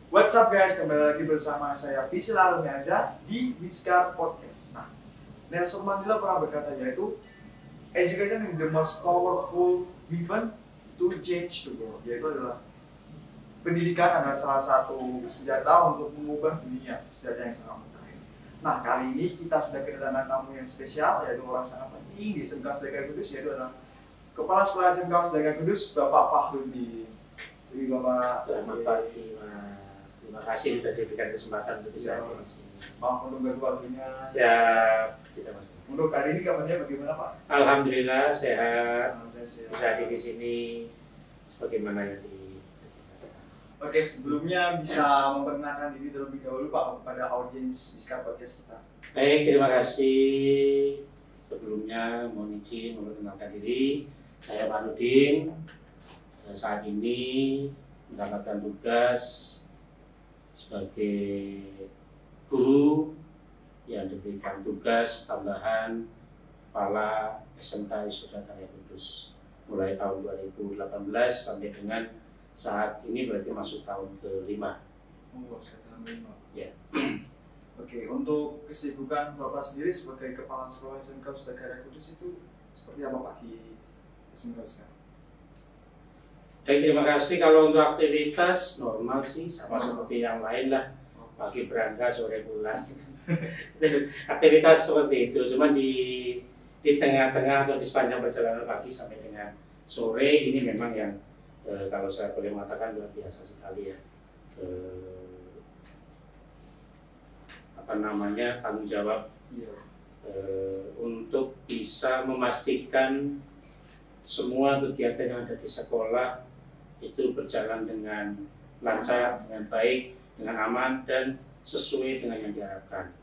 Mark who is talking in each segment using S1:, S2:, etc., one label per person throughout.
S1: What's up guys, kembali lagi bersama saya Visi Larunyaza di Wiskar Podcast. Nah, Nelson Mandela pernah berkata yaitu education is the most powerful weapon to change the world. Yaitu adalah pendidikan adalah salah satu senjata untuk mengubah dunia, senjata yang sangat mutakhir. Nah, kali ini kita sudah kedatangan tamu yang spesial, yaitu orang sangat penting di SMK Sedekah Kudus, yaitu adalah Kepala Sekolah SMK Sedekah Kudus, Bapak Fakhrudin. Jadi Bapak,
S2: selamat pagi Mas. Terima kasih sudah diberikan kesempatan untuk bisa hadir di sini.
S1: Maaf menunggu waktunya.
S2: Siap, tidak Mas.
S1: Untuk hari ini kabarnya bagaimana Pak?
S2: Alhamdulillah sehat.
S1: Sehat.
S2: Bisa hadir di sini sebagaimana yang di.
S1: Oke, sebelumnya bisa memperkenalkan diri terlebih dahulu Pak kepada audiens Wiskar Podcast kita.
S2: Baik, terima kasih. Sebelumnya mohon izin memperkenalkan diri. Saya Fakhrudin. Saat ini mendapatkan tugas sebagai guru yang diberikan tugas tambahan kepala SMK Wisuda Karya Kudus mulai tahun 2018 sampai dengan saat ini berarti masuk tahun ke-5.
S1: Oh, saya tahun 5.
S2: Ya.
S1: Oke, untuk kesibukan Bapak sendiri sebagai kepala sekolah SMK Wisuda Karya Kudus itu seperti apa Pak di SMK sekarang?
S2: Baik, terima kasih. Kalau untuk aktivitas normal sih sama seperti yang lain lah. Pagi berangkat, sore pulang. Aktivitas seperti itu. Cuma di tengah-tengah atau di sepanjang perjalanan pagi sampai dengan sore ini memang yang kalau saya boleh mengatakan luar biasa sekali ya. Tanggung jawab untuk bisa memastikan semua kegiatan yang ada di sekolah itu berjalan dengan lancar, dengan baik, dengan aman, dan sesuai dengan yang diharapkan.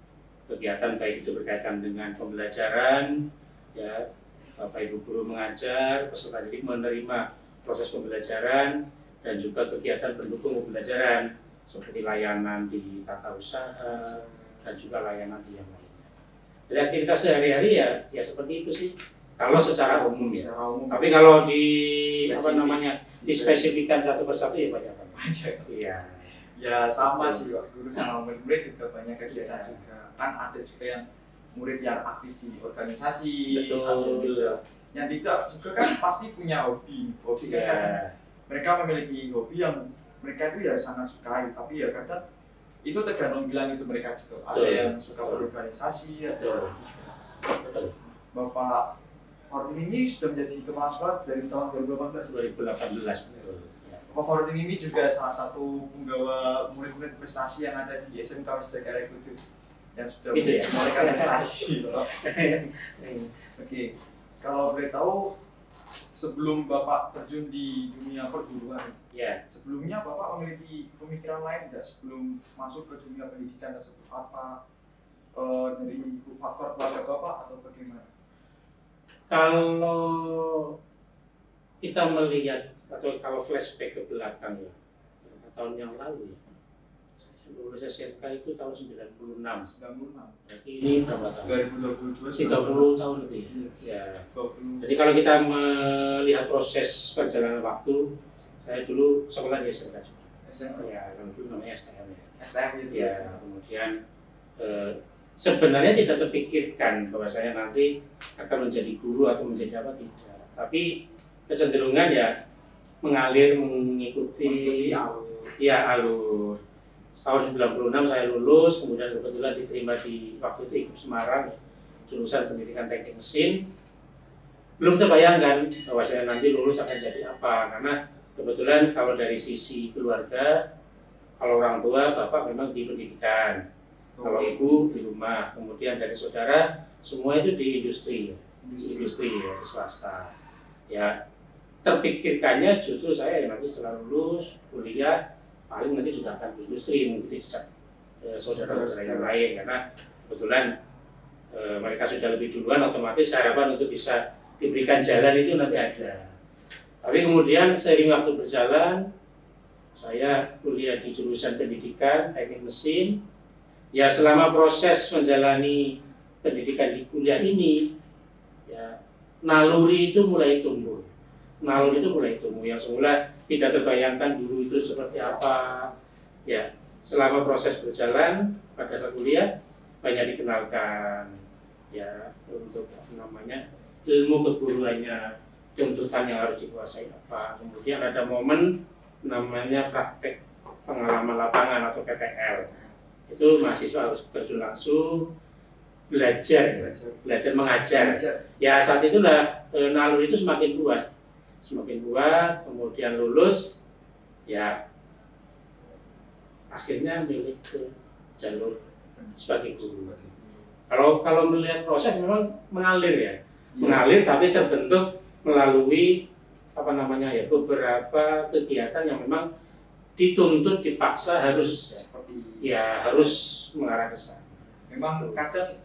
S2: Kegiatan baik itu berkaitan dengan pembelajaran, ya, Bapak Ibu guru mengajar, peserta didik menerima proses pembelajaran, dan juga kegiatan pendukung pembelajaran seperti layanan di tata usaha dan juga layanan di yang lainnya. Jadi aktivitas sehari-hari ya seperti itu sih. Kalau secara umum ya. Tapi kalau dispesifikkan satu persatu ya banyak
S1: banyak.
S2: Iya.
S1: Ya sama sih Pak, guru sama murid juga banyak kegiatan juga. Kan ada juga yang murid yang aktif di organisasi, ada juga yang tidak juga kan pasti punya hobi. Hobi kan kadang mereka memiliki hobi yang mereka itu ya sangat sukai, tapi ya kadang itu tergantung bilang itu mereka juga. Ada yang suka berorganisasi, ada Bapak Fakhrudin ini sudah menjadi kepala sekolah dari tahun 2018. Bapak Fakhrudin ini juga salah satu penggawa murid-murid prestasi yang ada di SMK Wisuda Karya Kudus yang sudah memulai prestasi. Oke, kalau boleh tahu sebelum Bapak terjun di dunia perguruan, sebelumnya Bapak memiliki pemikiran lain tidak sebelum masuk ke dunia pendidikan tersebut? Apa dari faktor keluarga Bapak atau bagaimana?
S2: Kalau kita melihat atau kalau flashback ke belakang ya, beberapa tahun yang lalu ya, saya lulus SMK itu tahun 96. Berarti ini berapa tahun?
S1: 2022.
S2: 30 tahun lebih ya. 20. Jadi kalau kita melihat proses perjalanan waktu, saya dulu sekolah di SMK juga.
S1: SMK
S2: ya, kalau dulu namanya STM ya.
S1: STM gitu
S2: ya. Kemudian sebenarnya tidak terpikirkan bahwa saya nanti akan menjadi guru atau menjadi apa, tidak. Tapi kecenderungan ya mengalir mengikuti alur. Tahun 96 saya lulus, kemudian kebetulan diterima di waktu itu IKIP Semarang, jurusan pendidikan teknik mesin. Belum terbayangkan bahwa saya nanti lulus akan jadi apa, karena kebetulan kalau dari sisi keluarga, kalau orang tua bapak memang di pendidikan. Kalau ibu di rumah, kemudian dari saudara semua itu di industri ya, di swasta. Ya terpikirkannya justru saya nanti setelah lulus kuliah paling nanti juga akan di industri mengikuti jejak saudara-saudara yang lain, karena kebetulan mereka sudah lebih duluan, otomatis harapan untuk bisa diberikan jalan itu nanti ada. Tapi kemudian seiring waktu berjalan, saya kuliah di jurusan pendidikan teknik mesin. Ya selama proses menjalani pendidikan di kuliah ini, ya naluri itu mulai tumbuh. Yang semula tidak terbayangkan guru itu seperti apa, ya selama proses berjalan pada saat kuliah banyak dikenalkan ya untuk apa namanya ilmu keguruannya, tuntutan yang harus dikuasai apa. Kemudian ada momen namanya praktek pengalaman lapangan atau PPL. Itu mahasiswa harus terjun langsung belajar mengajar. Ya saat itulah naluri itu semakin kuat, kemudian lulus ya akhirnya milih ke jalur sebagai guru. Kalau melihat proses memang mengalir ya, mengalir tapi terbentuk melalui apa namanya ya beberapa kegiatan yang memang dituntut dipaksa harus
S1: seperti
S2: ya harus mengarah ke sana.
S1: Memang kadang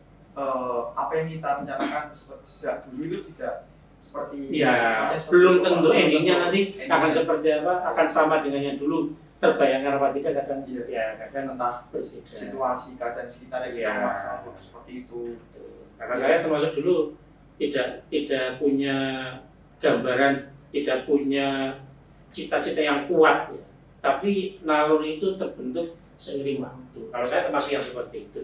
S1: apa yang kita rencanakan sejak dulu itu tidak seperti
S2: ya belum tentu endingnya nanti akan seperti apa, akan sama dengan yang dulu terbayangkan apa tidak kadang ya kadang
S1: entah
S2: berbeda.
S1: Situasi keadaan sekitar yang kita maksa untuk seperti itu.
S2: Karena saya termasuk dulu tidak punya gambaran, tidak punya cita-cita yang kuat ya. Tapi naluri itu terbentuk seiring waktu. Kalau saya termasuk yang seperti itu.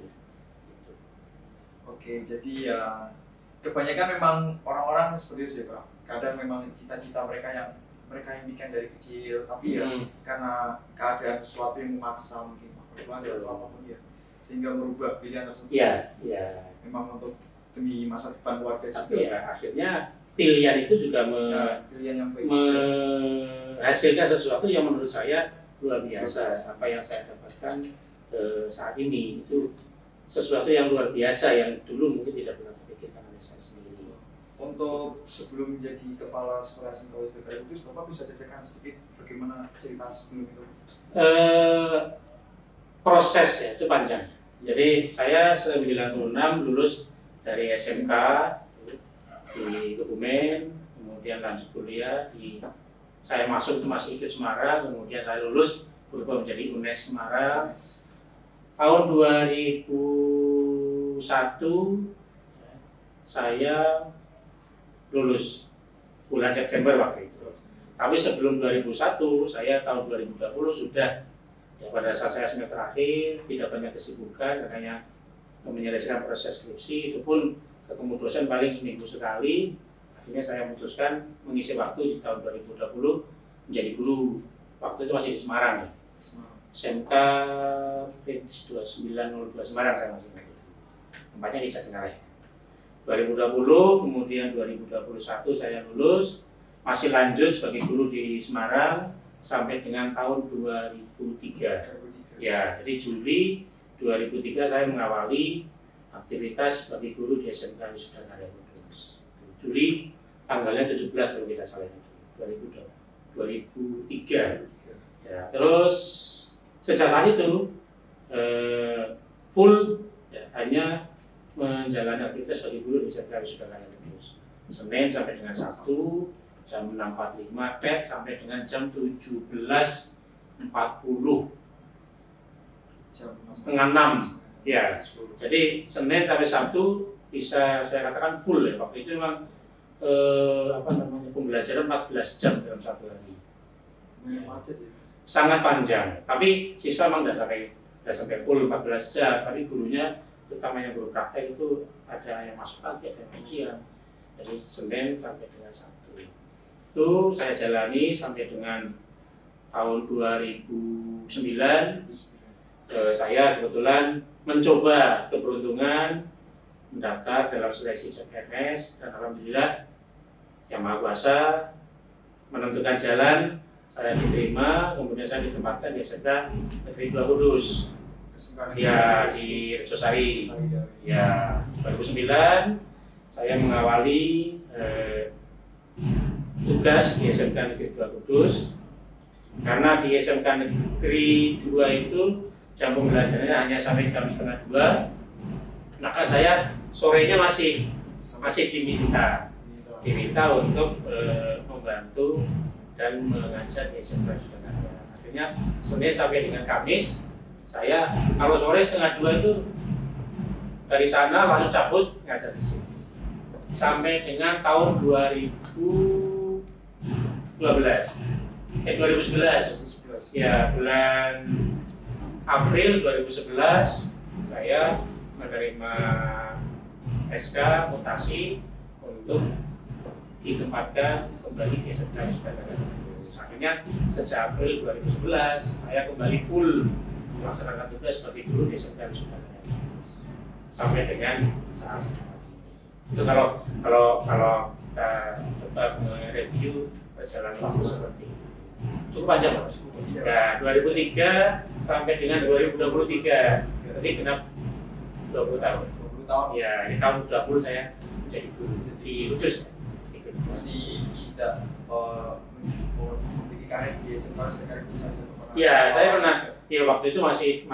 S1: Oke, jadi ya kebanyakan memang orang-orang seperti itu ya Pak. Kadang memang cita-cita mereka yang impikan dari kecil, tapi ya karena keadaan sesuatu yang memaksa mungkin keluarga atau apapun ya, sehingga merubah pilihan tersebut.
S2: Iya.
S1: Memang untuk demi masa depan keluarga juga.
S2: Tapi ya akhirnya pilihan itu juga
S1: pilihan yang baik
S2: menghasilkan sesuatu yang menurut saya luar biasa. Apa yang saya dapatkan saat ini itu sesuatu yang luar biasa yang dulu mungkin tidak pernah terpikirkan oleh saya sendiri.
S1: Untuk sebelum menjadi kepala sekolah SMK Wisata Kudus, Bapak bisa ceritakan sedikit bagaimana cerita sebelum itu?
S2: Proses ya itu panjang. Jadi saya 96 lulus dari SMK di Kebumen, kemudian lanjut kuliah saya masuk ke Mas Ikut Semarang, kemudian saya lulus berubah menjadi UNES Semarang. Tahun 2001 saya lulus bulan September waktu itu. Tapi sebelum 2001, saya tahun 2020 sudah ya pada saat saya semester akhir tidak banyak kesibukan, hanya menyelesaikan proses skripsi, itu pun ketemu dosen paling seminggu sekali. Akhirnya saya memutuskan mengisi waktu di tahun 2020 menjadi guru. Waktu itu masih di Semarang ya. SMK Perintis 2902 Semarang saya masih ingat itu. Tempatnya di Jatinangor. 2020, kemudian 2021 saya lulus, masih lanjut sebagai guru di Semarang sampai dengan tahun 2003. Ya, jadi Juli 2003 saya mengawali aktivitas sebagai guru di SMK Wisata Kudus. Juli tanggalnya 17 kalau tidak salah itu 2003. Ya, terus sejak saat itu full ya, hanya menjalani aktivitas sebagai guru di SMK Wisata Kudus. Senin sampai dengan Sabtu jam 6.45 PET sampai dengan jam 17.40 setengah 6 ya. Jadi Senin sampai Sabtu bisa saya katakan full ya. Waktu itu memang pembelajaran 14 jam dalam satu hari. Sangat panjang. Tapi siswa memang tidak sampai full 14 jam. Tapi gurunya, terutama yang guru praktek itu ada yang masuk pagi, ada yang masuk siang. Jadi Senin sampai dengan Sabtu. Itu saya jalani sampai dengan tahun 2009. Saya kebetulan mencoba keberuntungan mendaftar dalam seleksi CPNS dan alhamdulillah Yang Maha Kuasa menentukan jalan, saya diterima, kemudian saya ditempatkan di SMK Negeri 2 Kudus. Ya di Rejosari. Ya 2009 saya mengawali tugas di SMK Negeri 2 Kudus. Karena di SMK Negeri 2 itu jam pembelajarannya hanya sampai jam setengah 2, maka saya sorenya masih diminta untuk membantu dan mengajar di SMK Sudana. Akhirnya Senin sampai dengan Kamis saya kalau sore setengah 2 itu dari sana langsung cabut ngajar di sini sampai dengan tahun 2011 ya bulan April 2011 saya menerima SK mutasi untuk ditempatkan kembali di SMK Sukadana. Akhirnya sejak April 2011 saya kembali full melaksanakan tugas sebagai guru di SMK Sukadana sampai dengan saat sekarang. Itu kalau kita coba mereview perjalanan waktu seperti itu. Cukup panjang Mas. Ya, 2003 sampai dengan 2023. Berarti genap 20 tahun.
S1: 20 tahun.
S2: Ya, di tahun 20 saya menjadi guru di Kudus.
S1: Jadi kita memiliki karir di SMK Sukadana Kudus.
S2: Ya, saya pernah. Ya, waktu itu masih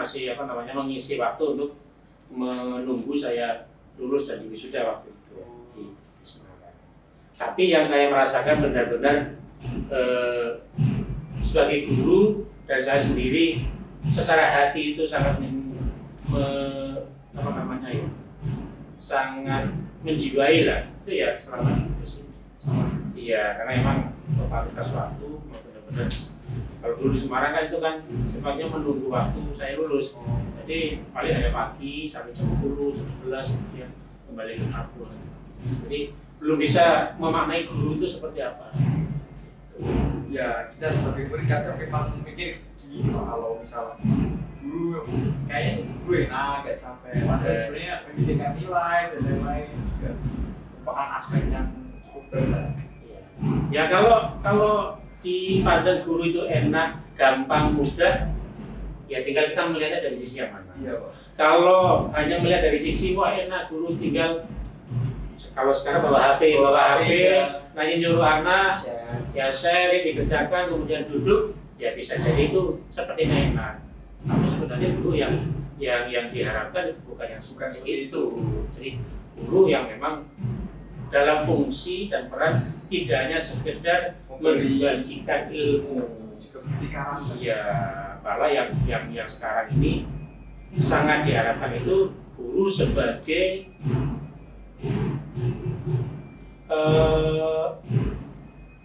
S2: mengisi waktu untuk menunggu saya lulus dan wisuda waktu itu di Semarang. Tapi yang saya merasakan benar-benar sebagai guru dan saya sendiri secara hati itu sangat sangat menjiwai lah itu ya selama di Kudus ini. Iya, karena emang totalitas waktu benar-benar kalau dulu Semarang kan itu kan sifatnya menunggu waktu saya lulus. Jadi paling hanya pagi sampai jam 10, jam 11 kemudian kembali ke kampus. Jadi belum bisa memaknai guru itu seperti apa.
S1: Ya, kita sebagai murid kadang memang mikir gini, kalau misal guru kayaknya jadi guru enak, gak capek. Padahal sebenarnya pendidikan nilai dan lain-lain juga merupakan aspek yang cukup berat.
S2: Ya kalau dipandang guru itu enak, gampang, mudah, ya tinggal kita melihatnya dari sisi yang mana.
S1: Iya, Pak.
S2: Kalau hanya melihat dari sisi wah enak guru tinggal kalau sekarang bawa HP, nanti nyuruh anak, ya share, dikerjakan, kemudian duduk, ya bisa jadi itu sepertinya enak. Tapi sebenarnya guru yang diharapkan itu bukan yang seperti itu. Jadi guru yang memang dalam fungsi dan peran tidak hanya sekedar membagikan ilmu, iya, malah yang sekarang ini sangat diharapkan itu guru sebagai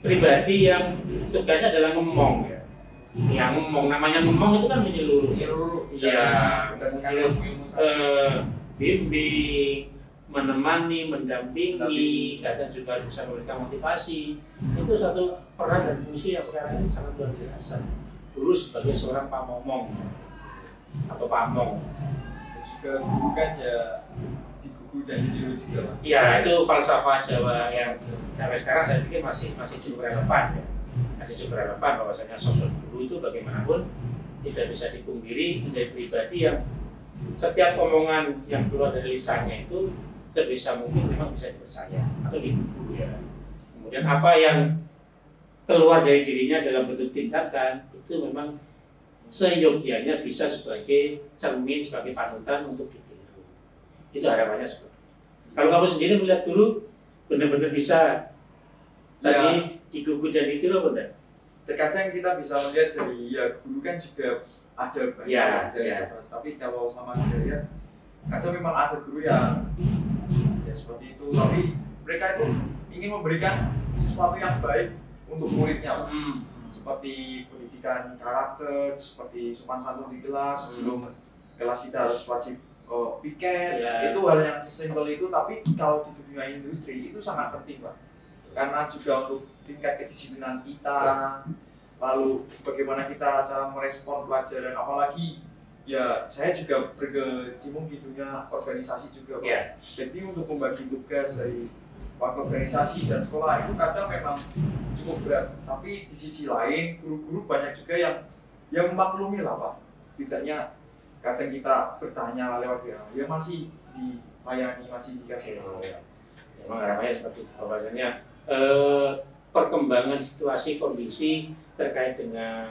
S2: pribadi yang tugasnya adalah ngomong ya. Ya ngomong, namanya ngomong itu kan menyeluruh. Iya, bimbing, menemani, mendampingi, kadang juga bisa memberikan motivasi. Itu satu peran dan fungsi yang sekarang ini sangat luar biasa. Guru sebagai seorang pamomong atau pamong.
S1: Juga guru kan ya digugu dan ditiru juga, Pak.
S2: Ya, itu falsafah Jawa yang sampai sekarang saya pikir masih cukup relevan ya. Masih cukup relevan bahwasanya sosok guru itu bagaimanapun tidak bisa dipungkiri menjadi pribadi yang setiap omongan yang keluar dari lisannya itu sebisa mungkin memang bisa dipercaya atau digugu ya. Kemudian apa yang keluar dari dirinya dalam bentuk tindakan itu memang seyogyanya bisa sebagai cermin, sebagai panutan untuk ditiru. Itu harapannya seperti itu. Kalau kamu sendiri melihat guru benar-benar bisa tadi digugu dan ditiru apa enggak?
S1: Terkadang kita bisa melihat dari guru kan juga ada banyak dari tapi kalau sama saya lihat kadang memang ada guru yang ya seperti itu, tapi mereka itu ingin memberikan sesuatu yang baik untuk muridnya, seperti pendidikan karakter, seperti sopan santun di kelas, sebelum kelas kita harus wajib piket, itu hal yang sesimpel itu, tapi kalau di dunia industri itu sangat penting, Pak, karena juga untuk tingkat kedisiplinan kita, lalu bagaimana kita cara merespon pelajaran, apalagi ya saya juga berkecimpung di dunia organisasi juga, Pak. Jadi untuk membagi tugas dari waktu organisasi dan sekolah itu kadang memang cukup berat, tapi di sisi lain guru-guru banyak juga yang memaklumi lah, Pak. Setidaknya kadang kita bertanya lewat ya masih dilayani, masih dikasih tahu.
S2: Memang harapannya seperti itu, bahwasanya perkembangan situasi kondisi terkait dengan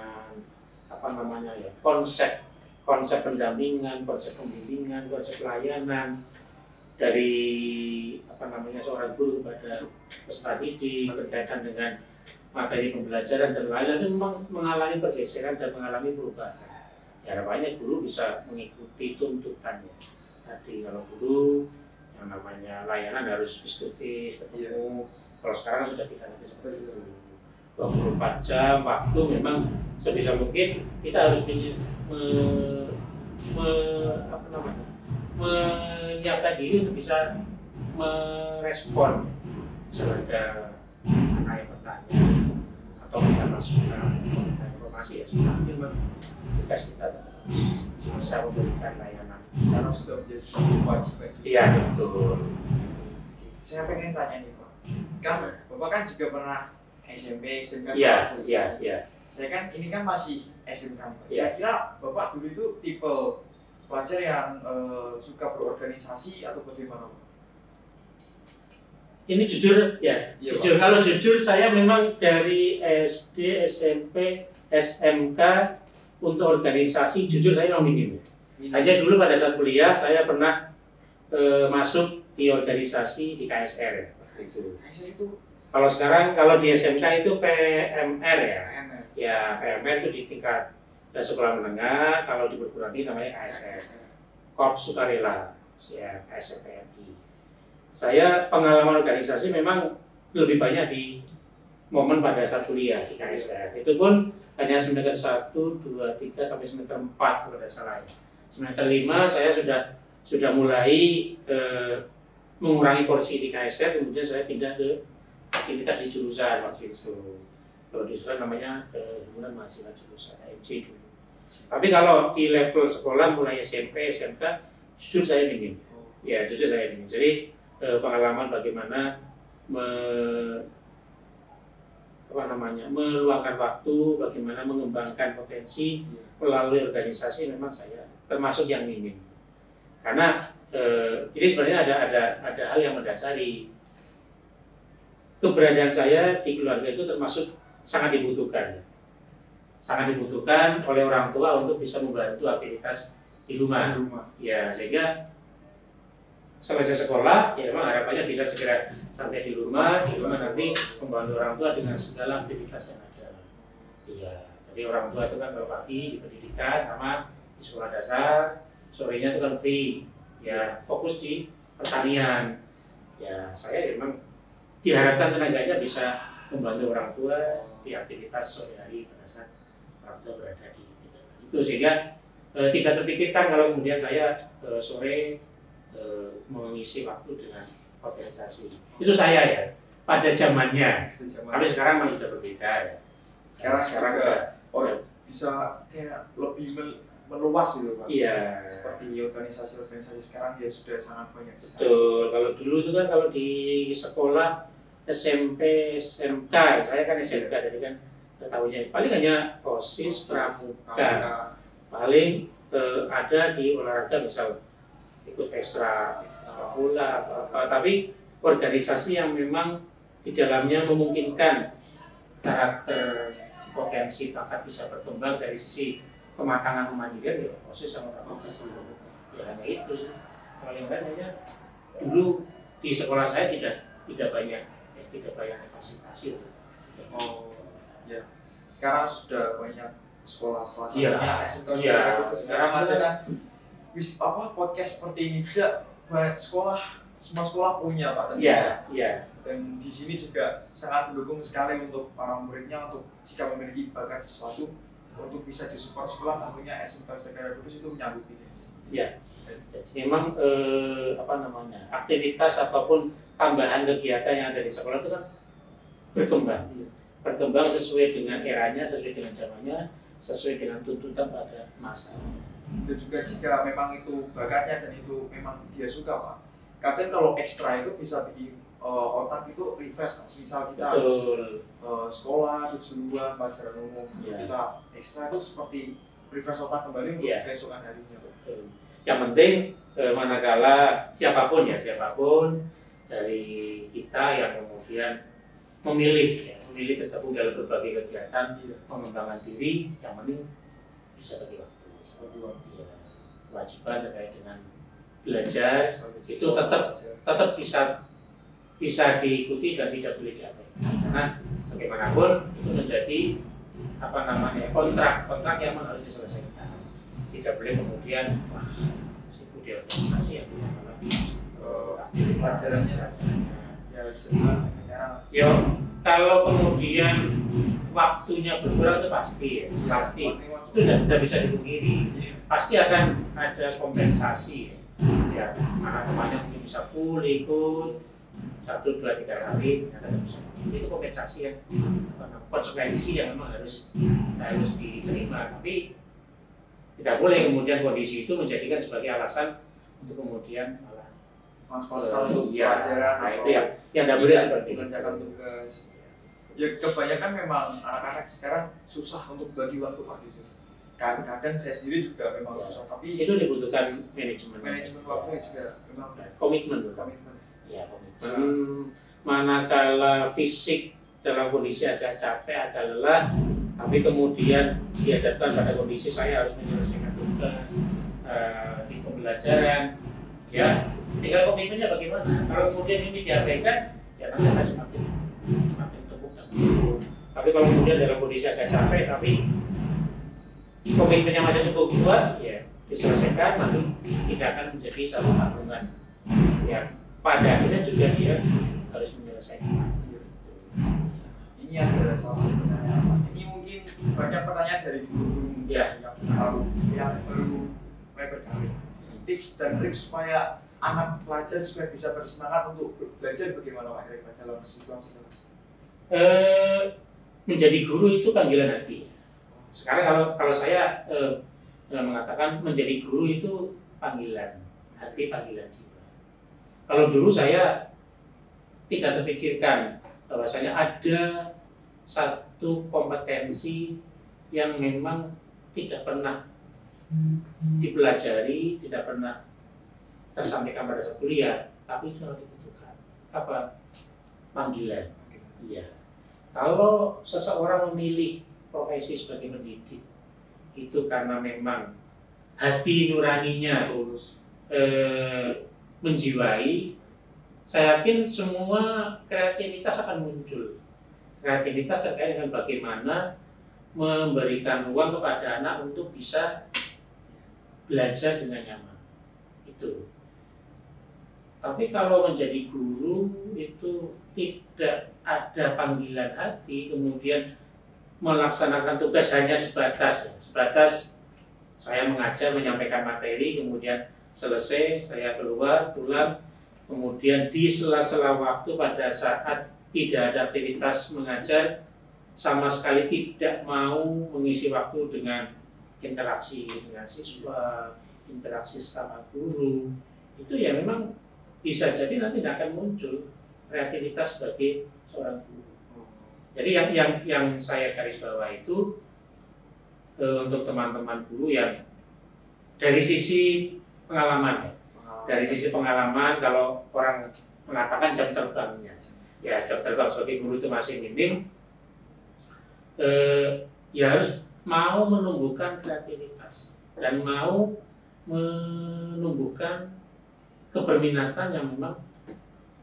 S2: konsep pendampingan, konsep pembimbingan, konsep pelayanan dari seorang guru kepada peserta didik berkaitan dengan materi pembelajaran dan lain-lain itu memang mengalami pergeseran dan mengalami perubahan. Ya, harapannya guru bisa mengikuti tuntutannya. Tadi kalau dulu yang namanya layanan harus face to face ketemu, kalau sekarang sudah tidak lagi seperti itu. 24 jam waktu memang sebisa mungkin kita harus apa namanya, menyiapkan diri untuk bisa merespon misalnya ada anak yang bertanya atau minta masukan atau minta informasi, ya sudah memang tugas kita bisa memberikan layanan
S1: karena sudah menjadi kewajiban.
S2: Iya betul.
S1: Saya pengen tanya nih Pak, kan Bapak kan juga pernah SMP, SMK.
S2: Iya.
S1: Saya kan ini kan masih SMK.
S2: Iya.
S1: Kira-kira Bapak dulu itu tipe pelajar yang suka berorganisasi atau bagaimana Pak?
S2: Ini jujur ya,
S1: Iya,
S2: jujur. Kalau jujur saya memang dari SD, SMP, SMK untuk organisasi jujur saya memang minim. Hanya dulu pada saat kuliah saya pernah masuk di organisasi di KSR.
S1: KSR itu?
S2: Kalau sekarang kalau di SMK itu PMR ya.
S1: PMR.
S2: Ya PMR itu di tingkat sekolah menengah. Kalau di perguruan tinggi namanya KSR. Korps Sukarela, ya KSR PMI. Saya pengalaman organisasi memang lebih banyak di momen pada saat kuliah di KSR. Itu pun hanya semester 1, 2, 3 sampai semester 4 kalau tidak salah. Semester 5 saya sudah mulai mengurangi porsi di KSR, kemudian saya pindah ke aktivitas di jurusan waktu itu. Kalau di jurusan namanya himpunan mahasiswa jurusan HMJ dulu. Tapi kalau di level sekolah mulai SMP, SMK, jujur saya minim. Ya jujur saya minim. Jadi pengalaman bagaimana meluangkan waktu, bagaimana mengembangkan potensi melalui organisasi memang saya termasuk yang minim. Karena ini sebenarnya ada hal yang mendasari keberadaan saya di keluarga itu termasuk sangat dibutuhkan oleh orang tua untuk bisa membantu aktivitas di rumah. Ya sehingga selesai sekolah, ya memang harapannya bisa segera sampai di rumah nanti membantu orang tua dengan segala aktivitas yang ada. Iya, jadi orang tua itu kan kalau pagi di pendidikan sama di sekolah dasar, sorenya itu kan free, ya fokus di pertanian. Ya saya memang diharapkan tenaganya bisa membantu orang tua di aktivitas sore hari pada saat orang tua berada di itu, sehingga tidak terpikirkan kalau kemudian saya sore mengisi waktu dengan organisasi. Itu saya ya pada zamannya. Tapi sekarang memang sudah berbeda ya.
S1: Sekarang juga bisa kayak lebih meluas gitu Pak.
S2: Iya.
S1: Seperti organisasi sekarang ya sudah sangat banyak sekali.
S2: Betul. Kalau dulu itu kan kalau di sekolah SMP, SMK, saya kan SMK jadi kan tahunya paling hanya OSIS, pramuka. Paling ada di olahraga misal ikut ekstra bola atau apa, tapi organisasi yang memang di dalamnya memungkinkan karakter potensi bakat bisa berkembang dari sisi kematangan kemandirian ya OSIS sama pramuka. Ya hanya itu sih. Kalau yang lainnya dulu di sekolah saya tidak banyak fasilitasi untuk.
S1: Oh ya, sekarang sudah banyak sekolah
S2: Iya.
S1: SMK
S2: Sekarang
S1: ada kan podcast seperti ini tidak banyak sekolah, semua sekolah punya Pak.
S2: Iya.
S1: Dan di sini juga sangat mendukung sekali untuk para muridnya untuk jika memiliki bakat sesuatu untuk bisa disupport sekolah, tentunya SMK Sekarang Kudus itu menyanggupi guys.
S2: Iya. Jadi memang aktivitas ataupun tambahan kegiatan yang ada di sekolah itu kan berkembang sesuai dengan eranya, sesuai dengan zamannya, sesuai dengan tuntutan pada masa.
S1: Dan juga jika memang itu bakatnya dan itu memang dia suka Pak, kadang kalau ekstra itu bisa bikin otak itu refresh Pak. Misal kita harus sekolah, kejuruan, pelajaran umum, kita ekstra itu seperti refresh otak kembali untuk keesokan harinya Pak.
S2: Yang penting manakala siapapun dari kita yang kemudian memilih tergabung dalam berbagai kegiatan pengembangan diri, yang penting bisa bagi waktu. Ya, kewajiban terkait dengan belajar itu tetap bisa diikuti dan tidak boleh diabaikan, karena bagaimanapun itu menjadi kontrak yang harus diselesaikan. Tidak boleh kemudian sibuk di organisasi yang punya
S1: pelajarannya ya bisa dibilang
S2: kalau kemudian waktunya berkurang itu pasti ya, pasti itu tidak bisa dipungkiri. Pasti akan ada kompensasi ya, mana temannya mungkin bisa full ikut 1, 2, 3 kali, ternyata tidak bisa. Itu kompensasi yang konsekuensi yang memang harus diterima. Tapi tidak boleh kemudian kondisi itu menjadikan sebagai alasan untuk kemudian malah
S1: mas-masan untuk pelajaran.
S2: Nah itu yang tidak boleh seperti itu.
S1: Mengerjakan tugas. Ya kebanyakan memang anak-anak sekarang susah untuk bagi waktu Pak gitu. Kadang saya sendiri juga memang susah, tapi
S2: itu dibutuhkan manajemen
S1: waktunya juga memang
S2: komitmen. Ya, komitmen. Manakala fisik dalam kondisi agak capek, agak lelah, tapi kemudian dihadapkan pada kondisi saya harus menyelesaikan tugas di pembelajaran, ya tinggal komitmennya bagaimana. Kalau kemudian ini diabaikan, ya nanti akan semakin tepuk dan tepuk. Tapi kalau kemudian dalam kondisi agak capek, tapi komitmennya masih cukup kuat, ya diselesaikan, nanti tidak akan menjadi satu tanggungan yang pada akhirnya juga dia harus menyelesaikan.
S1: Ini ada salah satu pertanyaan Pak. Ini mungkin banyak pertanyaan dari guru yang baru mulai berkarir. Tips dan trik supaya anak pelajar supaya bisa bersemangat untuk belajar bagaimana Pak kira-kira dalam situasi kelas?
S2: Menjadi guru itu panggilan hati. Sekarang kalau saya mengatakan menjadi guru itu panggilan hati, panggilan jiwa. Kalau dulu saya tidak terpikirkan bahwasanya ada satu kompetensi yang memang tidak pernah dipelajari, tidak pernah tersampaikan pada saat kuliah, tapi itu harus dibutuhkan. Apa? Panggilan. Iya. Kalau seseorang memilih profesi sebagai pendidik, itu karena memang hati nuraninya menjiwai, saya yakin semua kreativitas akan muncul. Kreativitas terkait dengan bagaimana memberikan ruang kepada anak untuk bisa belajar dengan nyaman. Itu. Tapi kalau menjadi guru itu tidak ada panggilan hati, kemudian melaksanakan tugas hanya sebatas saya mengajar, menyampaikan materi, kemudian selesai, saya keluar, pulang, kemudian di sela-sela waktu pada saat tidak ada aktivitas mengajar, sama sekali tidak mau mengisi waktu dengan interaksi dengan siswa, interaksi sama guru. Itu ya memang bisa jadi nanti tidak akan muncul kreativitas sebagai seorang guru. Jadi yang saya garis bawah itu untuk teman-teman guru yang dari sisi pengalaman ya. Dari sisi pengalaman, kalau orang mengatakan jam terbangnya, ya jam terbang sebagai guru itu masih minim, ya harus mau menumbuhkan kreativitas dan mau menumbuhkan keberminatan yang memang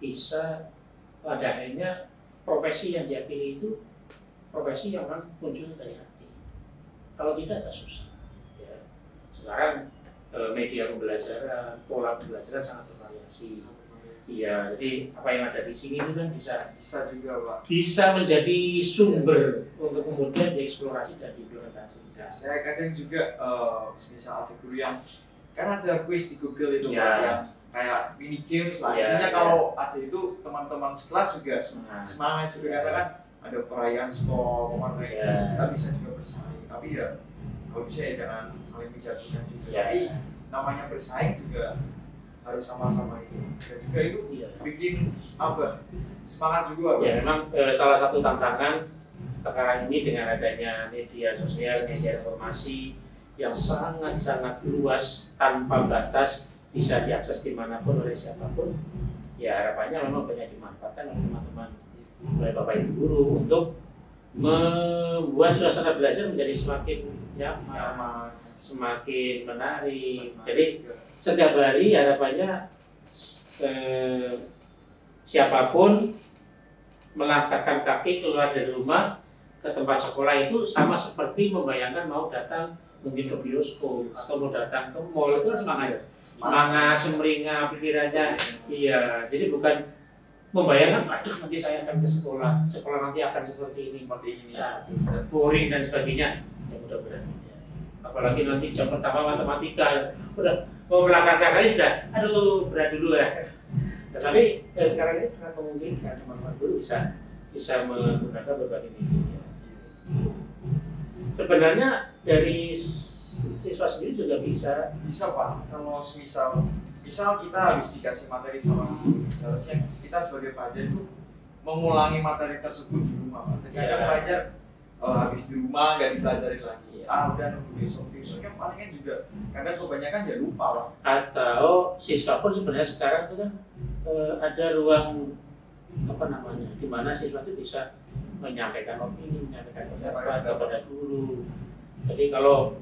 S2: bisa pada akhirnya profesi yang dia pilih itu profesi yang memang muncul dari hati. Kalau tidak agak susah. Ya. Sekarang media pembelajaran, pola pembelajaran sangat bervariasi. Iya, jadi apa yang ada di sini itu kan bisa juga Pak. Bisa menjadi sumber untuk kemudian dieksplorasi dan diimplementasikan.
S1: Saya kadang juga misal ada guru yang kan ada quiz di Google itu Pak, yang kayak mini games lah. Intinya kalau ada itu teman-teman sekelas juga semangat juga karena kan ada perayaan skor, kita bisa juga bersaing. Tapi ya kalau bisa ya jangan saling menjatuhkan juga. Tapi namanya bersaing juga harus sama-sama itu. Dan juga itu bikin semangat juga.
S2: Ya memang salah satu tantangan sekarang ini dengan adanya media sosial, media informasi yang sangat-sangat luas tanpa batas, bisa diakses dimanapun oleh siapapun. Ya harapannya memang banyak dimanfaatkan oleh teman-teman, oleh Bapak Ibu guru untuk membuat suasana belajar menjadi semakin nyaman, semakin menarik. Jadi setiap hari harapannya siapapun melangkahkan kaki keluar dari rumah ke tempat sekolah itu sama seperti membayangkan mau datang mungkin ke bioskop atau mau datang ke mall, itu kan semangat, semeringah pikirannya. Iya, jadi bukan membayangkan, aduh nanti saya akan ke sekolah, sekolah nanti akan seperti ini, ya, boring dan sebagainya. Ya mudah-mudahan tidak. Apalagi nanti jam pertama matematika, udah mau melangkah kali sudah, aduh berat dulu ya. Tetapi sekarang ini sangat memungkinkan teman-teman guru bisa menggunakan berbagai media. Sebenarnya dari siswa sendiri juga bisa
S1: Pak. Kalau misal kita habis dikasih materi sama guru, seharusnya kita sebagai pelajar itu mengulangi materi tersebut di rumah, Pak. Terkadang pelajar habis di rumah nggak dipelajarin lagi, udah nunggu besoknya palingan juga kadang kebanyakan ya lupa, Pak.
S2: Atau siswa pun sebenarnya sekarang itu kan ada ruang di mana siswa itu bisa menyampaikan opini, menyampaikan pendapat kepada guru. Jadi kalau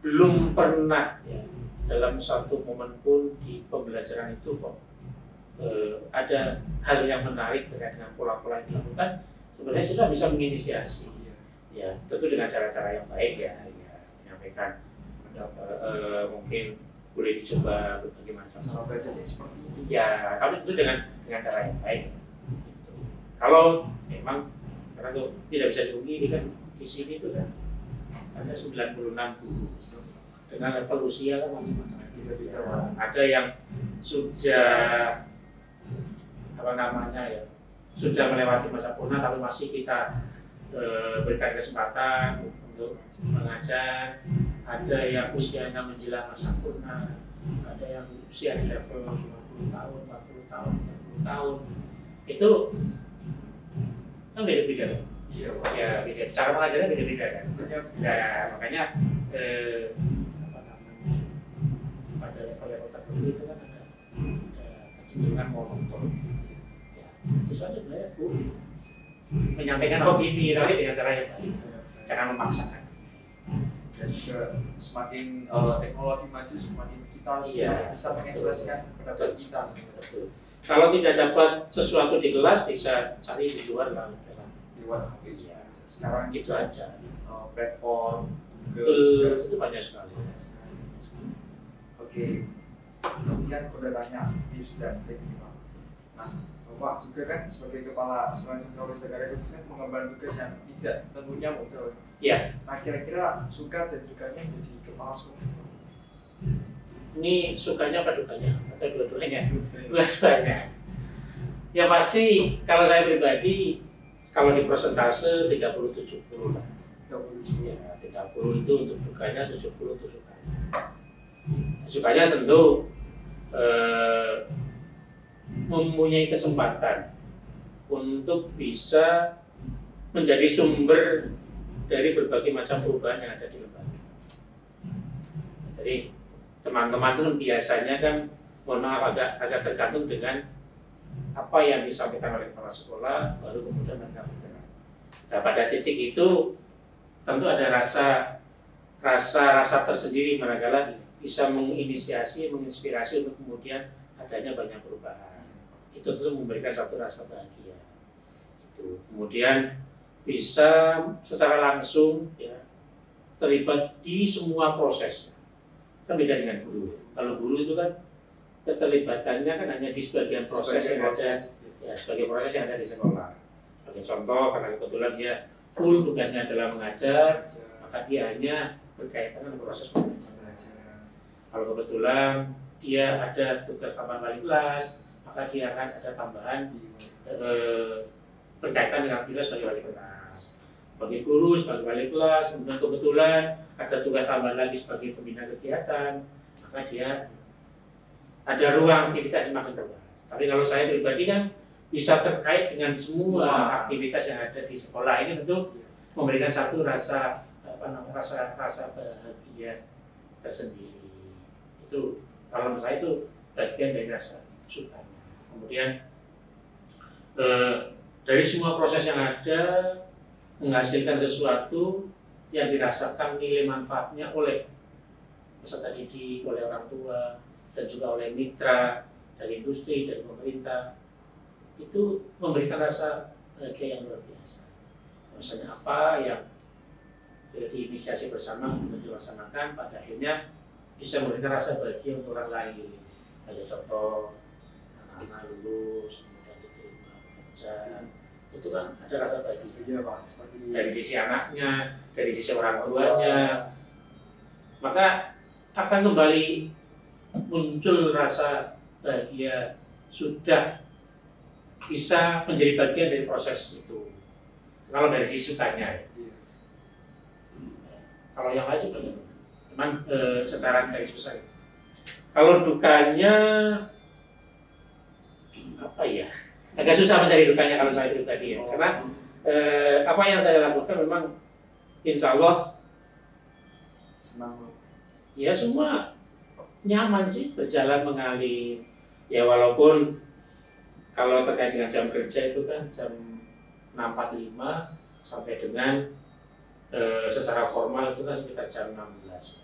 S2: belum pernah ya, dalam satu momen pun di pembelajaran itu kok ada hal yang menarik terkait dengan pola-pola yang dilakukan, sebenarnya siswa bisa menginisiasi, ya tentu dengan cara-cara yang baik ya menyampaikan mungkin boleh dicoba berbagai macam
S1: cara belajarnya seperti ini.
S2: Ya, kami tentu dengan cara yang baik. Gitu. Kalau memang karena itu tidak bisa dihubungi kan di sini itu kan ada 96 guru dengan level usia kan macam-macam. Ada yang sudah sudah melewati masa purna tapi masih kita berikan kesempatan untuk mengajar. Ada yang usianya menjelang masa purna, ada yang usia di level 50 tahun, 40 tahun, 30 tahun. Itu kan beda-beda.
S1: Iya,
S2: ya beda. Cara mengajarnya beda-beda kan. Ya, makanya pada level-level tertentu itu kan ada kecenderungan monoton. Ya, siswa sebenarnya menyampaikan opini tapi dengan cara yang baik, jangan memaksakan.
S1: Dan juga semakin teknologi maju, semakin kita bisa mengekspresikan pendapat kita.
S2: Betul. Kalau tidak dapat sesuatu di kelas, bisa cari di luar lah.
S1: Di luar HP. Sekarang
S2: gitu aja.
S1: Platform,
S2: Google, itu banyak sekali.
S1: Oke, kemudian udah tanya tips dan teknik, Pak. Nah, Bapak juga kan sebagai kepala sekolah SMK Negara itu kan mengemban tugas yang tidak tentunya mudah.
S2: Iya.
S1: Nah, kira-kira suka dan dukanya menjadi kepala sekolah itu?
S2: Ini sukanya apa dukanya? Atau dua-duanya? Dua-duanya. Ya pasti kalau saya pribadi, kalau di persentase 30-70 lah.
S1: 30-70.
S2: Ya, 30 itu untuk dukanya, 70 untuk sukanya. Sukanya tentu mempunyai kesempatan untuk bisa menjadi sumber dari berbagai macam perubahan yang ada di lembaga. Jadi teman-teman itu biasanya kan agak tergantung dengan apa yang disampaikan oleh kepala sekolah, baru kemudian mereka bergerak. Nah, pada titik itu tentu ada rasa tersendiri manakala bisa menginisiasi, menginspirasi untuk kemudian adanya banyak perubahan. Itu tentu memberikan satu rasa bahagia. Itu kemudian bisa secara langsung ya terlibat di semua proses. Kan beda dengan guru. Kalau guru itu kan keterlibatannya kan hanya di sebagian proses yang ada, ya sebagai proses yang ada di sekolah. Sebagai contoh, karena kebetulan dia full tugasnya adalah mengajar, maka dia hanya berkaitan dengan proses mengajar. Kalau kebetulan dia ada tugas tambahan wali kelas, maka dia akan ada tambahan berkaitan dengan aktivitas sebagai wali kelas. Sebagai guru, sebagai wali kelas, kemudian kebetulan ada tugas tambahan lagi sebagai pembina kegiatan, maka dia ada ruang aktivitas yang makin luas. Tapi kalau saya pribadi kan bisa terkait dengan semua aktivitas yang ada di sekolah ini tentu memberikan satu rasa bahagia tersendiri. Itu kalau menurut saya itu bagian dari rasa sukanya. Kemudian dari semua proses yang ada menghasilkan sesuatu yang dirasakan nilai manfaatnya oleh peserta didik, oleh orang tua, dan juga oleh mitra dari industri, dari pemerintah, itu memberikan rasa bahagia yang luar biasa. Misalnya apa yang diinisiasi bersama untuk dilaksanakan, pada akhirnya bisa memberikan rasa bahagia untuk orang lain. Ada contoh anak-anak lulus, kemudian diterima pekerjaan, itu kan ada rasa bahagia.
S1: Iya Pak, seperti
S2: Dari sisi anaknya, dari sisi orang tuanya, maka akan kembali muncul rasa bahagia sudah bisa menjadi bagian dari proses itu. Kalau dari sisi sukanya, ya.
S1: iya.
S2: Kalau yang lain sih banyak, cuman secara garis besar. Kalau dukanya apa ya? Agak susah mencari dukanya kalau saya pribadi ya, karena apa yang saya lakukan memang insya Allah
S1: Senang.
S2: ya semua nyaman sih, berjalan mengalir. Ya walaupun kalau terkait dengan jam kerja itu kan jam 6.45 sampai dengan secara formal itu kan sekitar jam 16.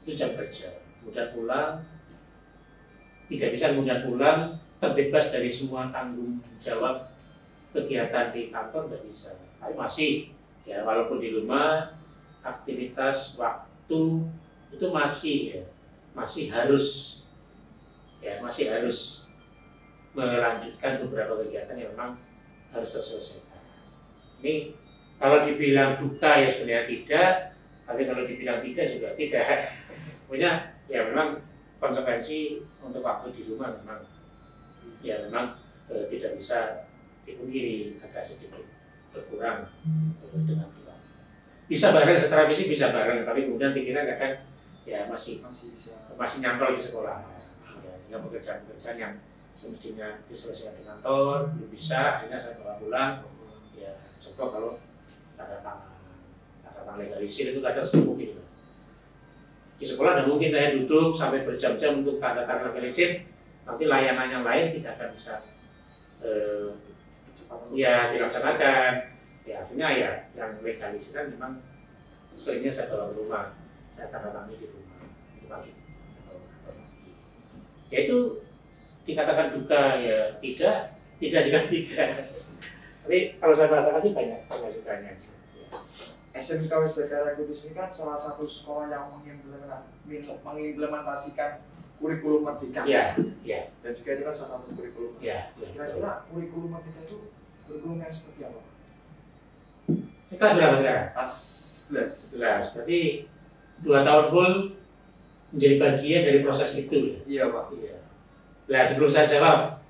S2: Itu jam kerja. Kemudian pulang, tidak bisa kemudian pulang terbebas dari semua tanggung jawab kegiatan di kantor, tidak bisa. Tapi masih ya walaupun di rumah aktivitas waktu itu masih ya masih harus melanjutkan beberapa kegiatan yang memang harus terselesaikan. Ini kalau dibilang duka ya sebenarnya tidak, tapi kalau dibilang tidak juga tidak. Pokoknya ya memang konsekuensi untuk waktu di rumah memang tidak bisa dipungkiri, agak sedikit berkurang dengan keluarga. Bisa bareng secara fisik bisa bareng, tapi kemudian pikiran kadang ya masih nyantol di sekolah. Ya, sehingga pekerjaan-pekerjaan yang semestinya diselesaikan di kantor belum bisa, akhirnya saya bawa pulang. Ya, contoh kalau tanda tangan legalisir itu kadang sibuk gitu. Di sekolah tidak mungkin saya duduk sampai berjam-jam untuk tanda tangan legalisir, nanti layanan yang lain tidak akan bisa dilaksanakan. Ya akhirnya ya yang legalisir kan memang seringnya saya bawa ke rumah, saya tanda tangan di rumah di pagi. Ya itu dikatakan duka ya tidak juga tidak. Tapi kalau saya merasakan sih banyak sukanya sih.
S1: SMK Wisakara Kudus ini kan salah satu sekolah yang mengimplementasikan kurikulum Merdeka.
S2: Iya.
S1: Dan juga itu kan salah satu kurikulum.
S2: Iya.
S1: Kira-kira kurikulum Merdeka itu kurikulumnya seperti apa?
S2: Ini kelas berapa sekarang?
S1: Kelas 11.
S2: Berarti 2 tahun full menjadi bagian dari proses itu ya?
S1: Iya Pak.
S2: Iya. Nah sebelum saya jawab,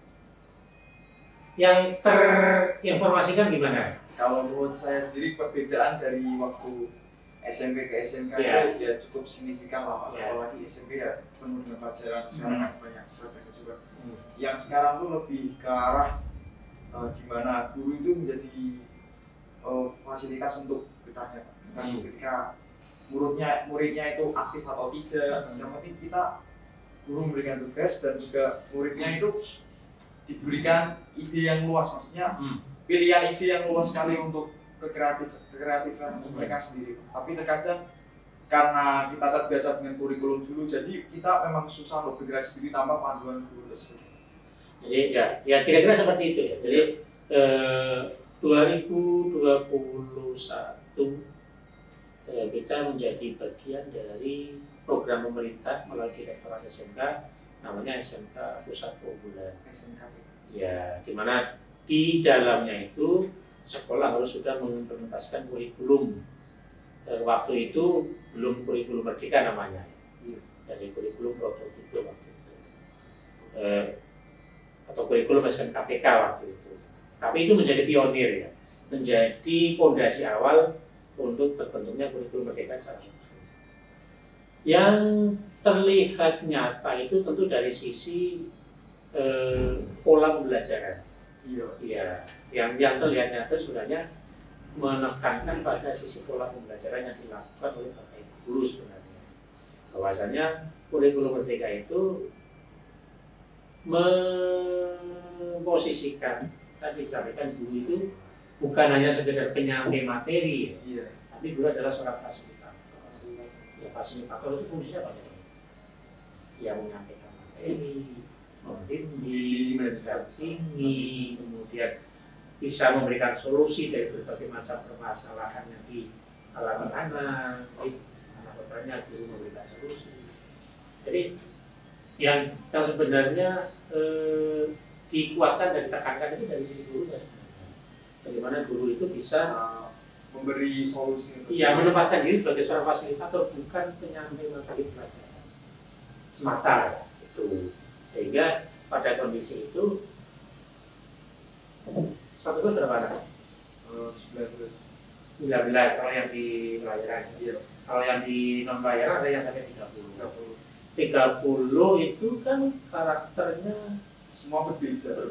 S2: yang terinformasikan gimana?
S1: Kalau menurut saya sendiri perbedaan dari waktu SMP ke SMK
S2: Ya.
S1: itu ya cukup signifikan lah Pak.
S2: Ya.
S1: Apalagi SMP ya penuh dengan pelajaran, sekarang kan banyak pelajaran juga. Yang sekarang tuh lebih ke arah di mana guru itu menjadi fasilitas untuk bertanya Pak. Ketika muridnya itu aktif atau tidak, yang penting kita guru memberikan tugas dan juga muridnya itu diberikan ide yang luas, maksudnya pilihan ide yang luas sekali untuk kekreatifan mereka sendiri. Tapi terkadang karena kita terbiasa dengan kurikulum dulu, jadi kita memang susah untuk bergerak sendiri tanpa panduan guru tersebut.
S2: Jadi ya kira-kira seperti itu ya. Jadi 2021 kita menjadi bagian dari program pemerintah melalui Direktorat SMK, namanya SMK Pusat Keunggulan.
S1: SMK.
S2: Ya, di mana di dalamnya itu sekolah harus sudah mengimplementasikan kurikulum. Waktu itu belum kurikulum Merdeka namanya, dari kurikulum prototipe waktu itu, atau kurikulum SMKPK waktu itu. Tapi itu menjadi pionir ya, menjadi fondasi awal untuk terbentuknya kurikulum Merdeka saat itu. Yang terlihat nyata itu tentu dari sisi pola pembelajaran. Iya. Yang terlihat nyata sebenarnya menekankan pada sisi pola pembelajaran yang dilakukan oleh Bapak Ibu guru sebenarnya. Bahwasanya kurikulum Merdeka itu memposisikan, tadi disampaikan guru itu bukan hanya sekedar penyampai materi, tapi guru adalah seorang fasilitator. Ya, fasilitator itu fungsinya banyak. Yang menyampaikan materi, membimbing, mendampingi, kemudian bisa memberikan solusi dari berbagai macam permasalahan yang dialami anak bertanya, guru memberikan solusi. Jadi yang sebenarnya dikuatkan dan ditekankan itu dari sisi guru sebenarnya. Bagaimana guru itu bisa
S1: memberi solusi.
S2: Iya, menempatkan diri sebagai seorang fasilitator, bukan penyampaian materi pelajaran semata itu. Sehingga pada kondisi itu satu kelas berapa anak? 19 kalau yang di pelajaran. Iya. Kalau yang di non pelajaran ada yang sampai 30 itu kan karakternya
S1: semua berbeda.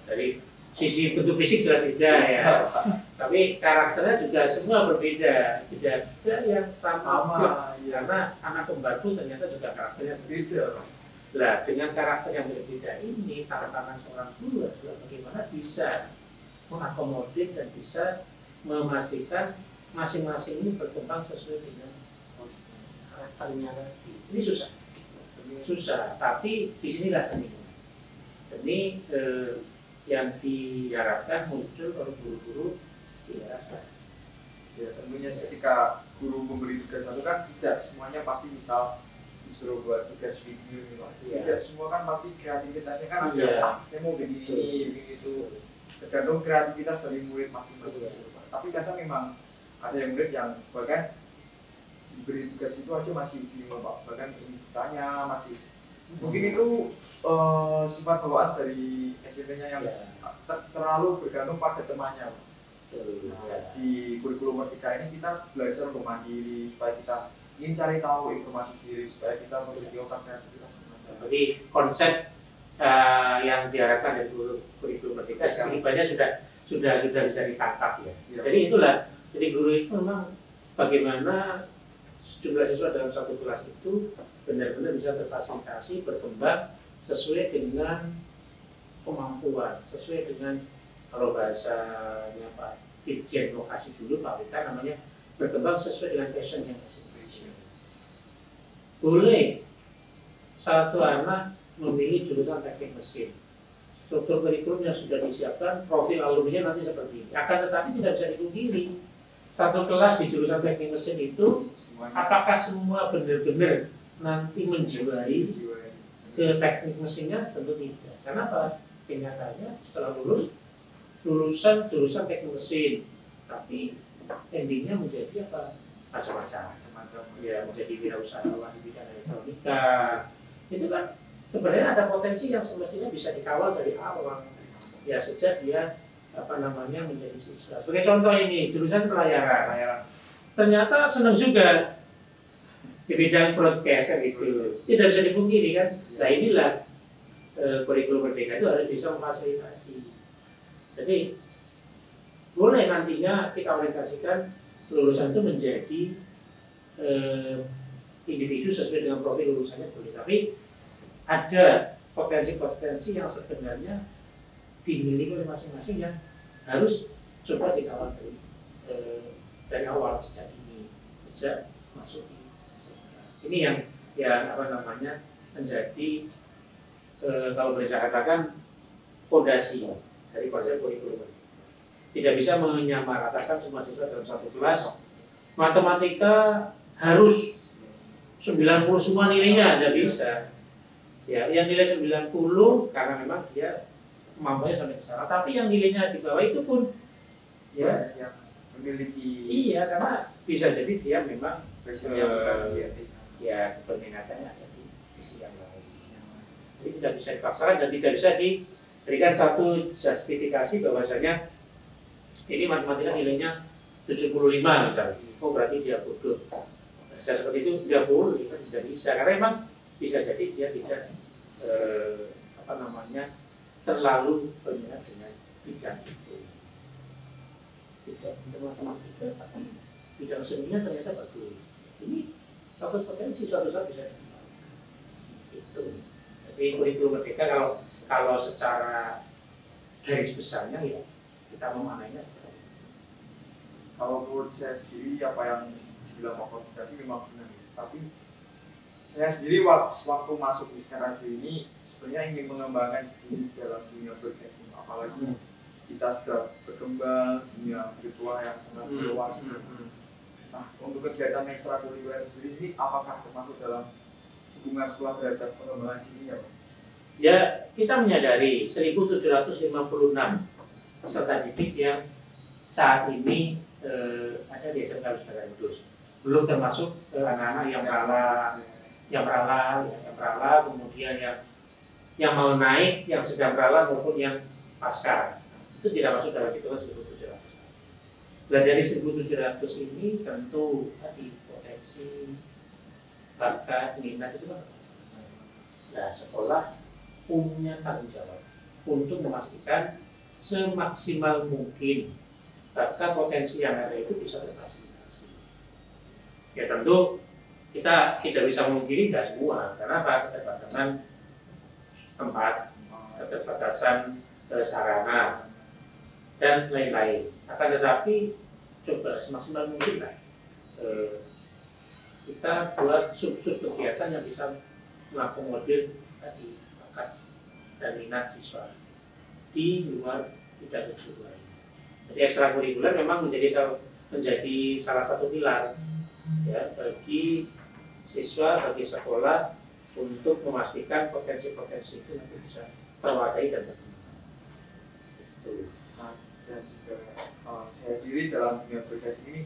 S2: Dari sisi bentuk fisik jelas beda ya. Tapi karakternya juga semua berbeda. Tidak ada yang sama. Ya. Karena anak kembar pun ternyata juga karakternya berbeda. Nah, dengan karakter yang berbeda ini, tantangan seorang guru adalah bagaimana bisa mengakomodir dan bisa memastikan masing-masing ini berkembang sesuai dengan karakternya tadi. Ini susah. Tapi disinilah seninya. Seni yang diharapkan muncul oleh guru-guru di era sekarang.
S1: Ya, tentunya ketika guru memberi tugas satu kan tidak semuanya pasti misal disuruh buat tugas video tidak semua kan pasti kreativitasnya kan ada. Saya mau begini begini itu. Tergantung kreativitas dari murid masing-masing. Tapi kadang memang ada yang murid yang bahkan diberi tugas itu aja masih bingung Pak. Bahkan ini tanya masih mungkin itu sifat bawaan dari SMP-nya yang terlalu bergantung pada temannya. Di kurikulum Merdeka ini kita belajar untuk mandiri supaya kita ingin cari tahu informasi sendiri supaya kita memiliki otak kreativitas.
S2: Jadi konsep yang diharapkan dari kurikulum Merdeka setidaknya sudah bisa ditangkap ya. Jadi itulah. Jadi guru itu memang bagaimana jumlah siswa dalam satu kelas itu benar-benar bisa terfasilitasi berkembang sesuai dengan kemampuan, sesuai dengan kalau bahasanya Pak Dirjen Vokasi dulu Pak Wita namanya berkembang sesuai dengan passionnya masing-masing. Boleh satu anak memilih jurusan teknik mesin, struktur kurikulum yang sudah disiapkan, profil alumninya nanti seperti ini. Akan tetapi tidak bisa dipungkiri satu kelas di jurusan teknik mesin itu apakah semua benar-benar nanti menjiwai ke teknik mesinnya? Tentu tidak. Kenapa? Kenyataannya setelah lulusan jurusan teknik mesin, tapi endingnya menjadi apa? Macam-macam. Ya, menjadi wirausahawan di bidang elektronika. Itu kan sebenarnya ada potensi yang semestinya bisa dikawal dari awal. Ya sejak dia menjadi siswa. Sebagai contoh ini jurusan pelayaran. Ternyata senang juga di bidang broadcast kan gitu. Tidak bisa dipungkiri kan. Nah inilah kurikulum Merdeka itu harus bisa memfasilitasi. Jadi boleh nantinya kita orientasikan lulusan itu menjadi individu sesuai dengan profil lulusannya boleh. Tapi ada potensi-potensi yang sebenarnya dimiliki oleh masing-masing yang harus coba dikawal dari awal sejak masuk di SMA. Ini yang menjadi kalau boleh saya katakan fondasi dari konsep kurikulum. Tidak bisa menyamaratakan semua siswa dalam satu kelas. Matematika harus 90 semua nilainya, tidak bisa. Ya, yang nilai 90 karena memang dia kemampuannya sampai ke sana. Tapi yang nilainya di bawah itu pun ya yang memiliki karena bisa jadi dia memang peminatannya ada di sisi yang lain. Jadi tidak bisa dipaksakan dan tidak bisa diberikan satu justifikasi bahwasanya ini matematika nilainya 75 misalnya. Oh berarti dia bodoh. Bisa seperti itu tidak boleh, tidak bisa. Karena memang bisa jadi dia tidak terlalu berminat dengan bidang itu. Tidak matematika, tapi bidang seninya ternyata bagus. Ini dapat potensi suatu saat bisa dikembangkan. Itu. Jadi kurikulum Merdeka kalau secara garis besarnya ya kita memaknainya seperti itu.
S1: Kalau menurut saya sendiri apa yang dibilang Pak Kofi tadi memang benar, tapi saya sendiri waktu masuk di sekarang ini sebenarnya ingin mengembangkan diri dalam dunia broadcasting, apalagi kita sudah berkembang dunia virtual yang sangat luas. Nah, untuk kegiatan ekstrakurikuler sendiri ini apakah termasuk dalam hubungan sekolah terhadap pengembangan diri ya Pak?
S2: Ya, kita menyadari 1756 peserta didik yang saat ini ada di SMK Wisata Kudus. Belum termasuk anak-anak yang merala, kemudian yang mau naik, yang sedang merala maupun yang pasca. Itu tidak masuk dalam hitungan 1700. Nah, dari 1700 ini tentu tadi potensi, bakat, minat itu kan. Nah, sekolah punya tanggung jawab untuk memastikan semaksimal mungkin bakat potensi yang ada itu bisa terfasilitasi. Ya tentu kita tidak bisa memungkiri tidak semua, karena apa? Keterbatasan tempat, keterbatasan sarana, dan lain-lain. Akan tetapi coba semaksimal mungkin lah kita buat sub-sub kegiatan yang bisa mengakomodir tadi bakat dan minat siswa di luar bidang kejuruan. Jadi ekstrakurikuler memang menjadi salah satu pilar ya bagi siswa, bagi sekolah untuk memastikan potensi-potensi itu nanti bisa terwadai dan berkembang.
S1: Dan juga saya sendiri dalam dunia berkreasi ini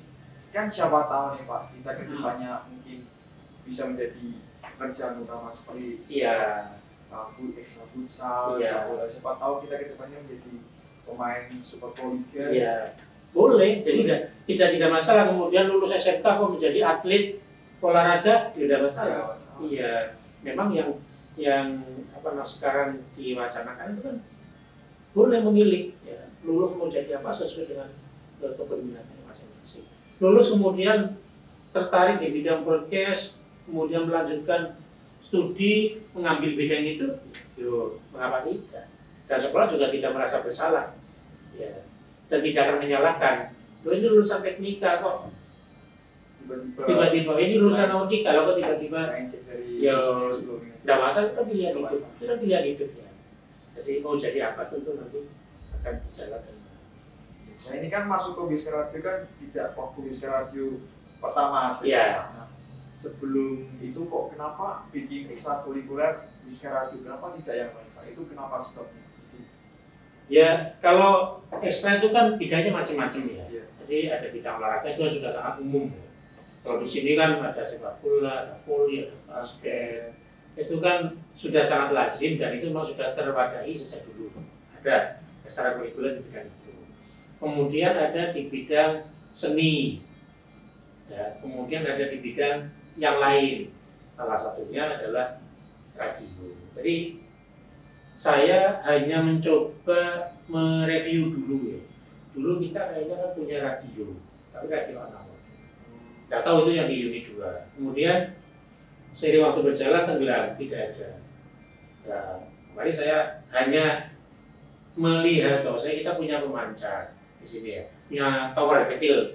S1: kan siapa tahu nih Pak, kita kedepannya mungkin bisa menjadi pekerjaan utama seperti extra futsal, siapa tahu kita kedepannya menjadi pemain super liga.
S2: Iya, boleh. Jadi tidak masalah kemudian lulus SMK kok menjadi atlet olahraga tidak masalah. Iya, memang yang sekarang diwacanakan itu kan boleh memilih ya, lulus mau jadi apa sesuai dengan keberminatannya masing-masing. Lulus kemudian tertarik di bidang broadcast, kemudian melanjutkan studi mengambil bidang itu, mengapa tidak? Dan sekolah juga tidak merasa bersalah, ya, dan tidak akan menyalahkan. Ini lulusan teknika kok, tiba-tiba ini lulusan nautika, kok tiba-tiba, ya, tidak masalah, itu pilihan hidup, itu kan pilihan hidup ya. Jadi mau jadi apa tentu nanti akan berjalan.
S1: Saya ini kan masuk ke Wiskar Radio kan tidak waktu Wiskar Radio pertama.
S2: Ya.
S1: Sebelum itu kok kenapa bikin ekstrakurikuler Wiskar Radio, kenapa tidak yang lain Pak? Itu kenapa sebabnya?
S2: Ya, kalau ekstra itu kan bidangnya macam-macam ya. Jadi ada bidang olahraga itu sudah sangat umum. Kalau di sini kan ada sepak bola, ada voli, ada basket. Itu kan sudah sangat lazim dan itu memang sudah terwadahi sejak dulu. Ada ekstrakurikuler di bidang itu. Kemudian ada di bidang seni. Ya, kemudian ada di bidang yang lain. Salah satunya adalah radio. Jadi saya hanya mencoba mereview dulu ya. Dulu kita kayaknya kan punya radio, tapi radio analog. Nggak tahu itu yang di unit 2. Kemudian seiring waktu berjalan tenggelam, tidak ada. Nah, kemarin saya hanya melihat bahwa kita punya pemancar di sini ya, punya tower kecil.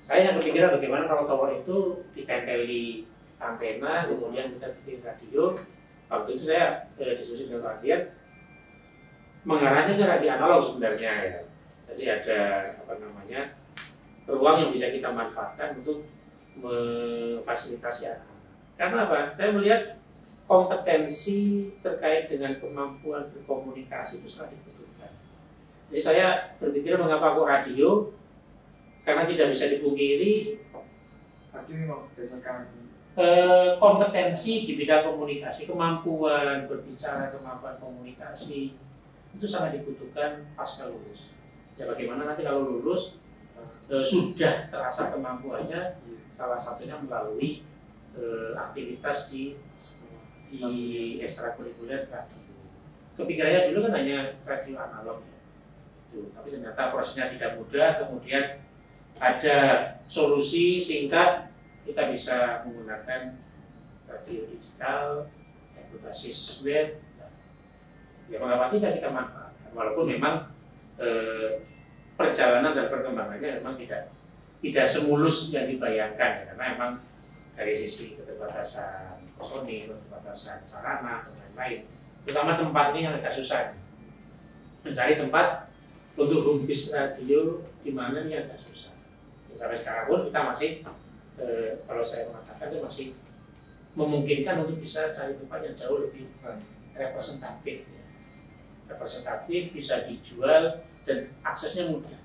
S2: Saya yang berpikiran bagaimana kalau tower itu ditempeli antena, kemudian kita bikin radio. Waktu itu saya diskusi dengan Pak Dian, mengarahnya ke radio analog sebenarnya ya. Jadi ada ruang yang bisa kita manfaatkan untuk memfasilitasi anak-anak. Karena apa? Saya melihat kompetensi terkait dengan kemampuan berkomunikasi itu sangat dibutuhkan. Jadi saya berpikir mengapa kok radio? Karena tidak bisa dipungkiri
S1: radio memang berdasarkan
S2: kompetensi di bidang komunikasi, kemampuan berbicara, kemampuan komunikasi itu sangat dibutuhkan pasca lulus. Ya bagaimana nanti kalau lulus sudah terasa kemampuannya, salah satunya melalui aktivitas di ekstrakurikuler radio. Kepikirannya dulu kan hanya radio analog ya, tapi ternyata prosesnya tidak mudah. Kemudian ada solusi singkat, kita bisa menggunakan radio digital yang berbasis web. Ya mengapa tidak kita manfaatkan, walaupun memang perjalanan dan perkembangannya memang tidak semulus yang dibayangkan ya, karena memang dari sisi keterbatasan personil, keterbatasan sarana dan lain-lain, terutama tempat ini yang agak susah, mencari tempat untuk home base radio di mana ini agak susah. Ya, sampai sekarang pun kita masih kalau saya mengatakan itu masih memungkinkan untuk bisa cari tempat yang jauh lebih representatif, ya. Representatif bisa dijual dan aksesnya mudah.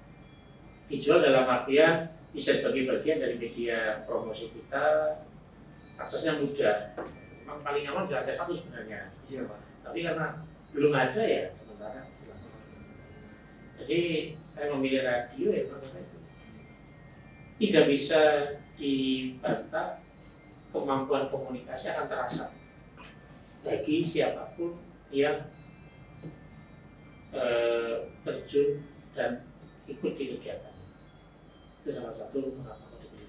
S2: Dijual dalam artian bisa sebagai bagian dari media promosi kita, aksesnya mudah. Memang paling aman di lantai 1 sebenarnya.
S1: Iya Pak.
S2: Tapi karena belum ada ya sementara. Jadi saya memilih radio ya karena itu. Tidak bisa dibantah, kemampuan komunikasi akan terasa bagi siapapun yang terjun dan ikut di kegiatan. Itu salah satu mengapa aku dipilih.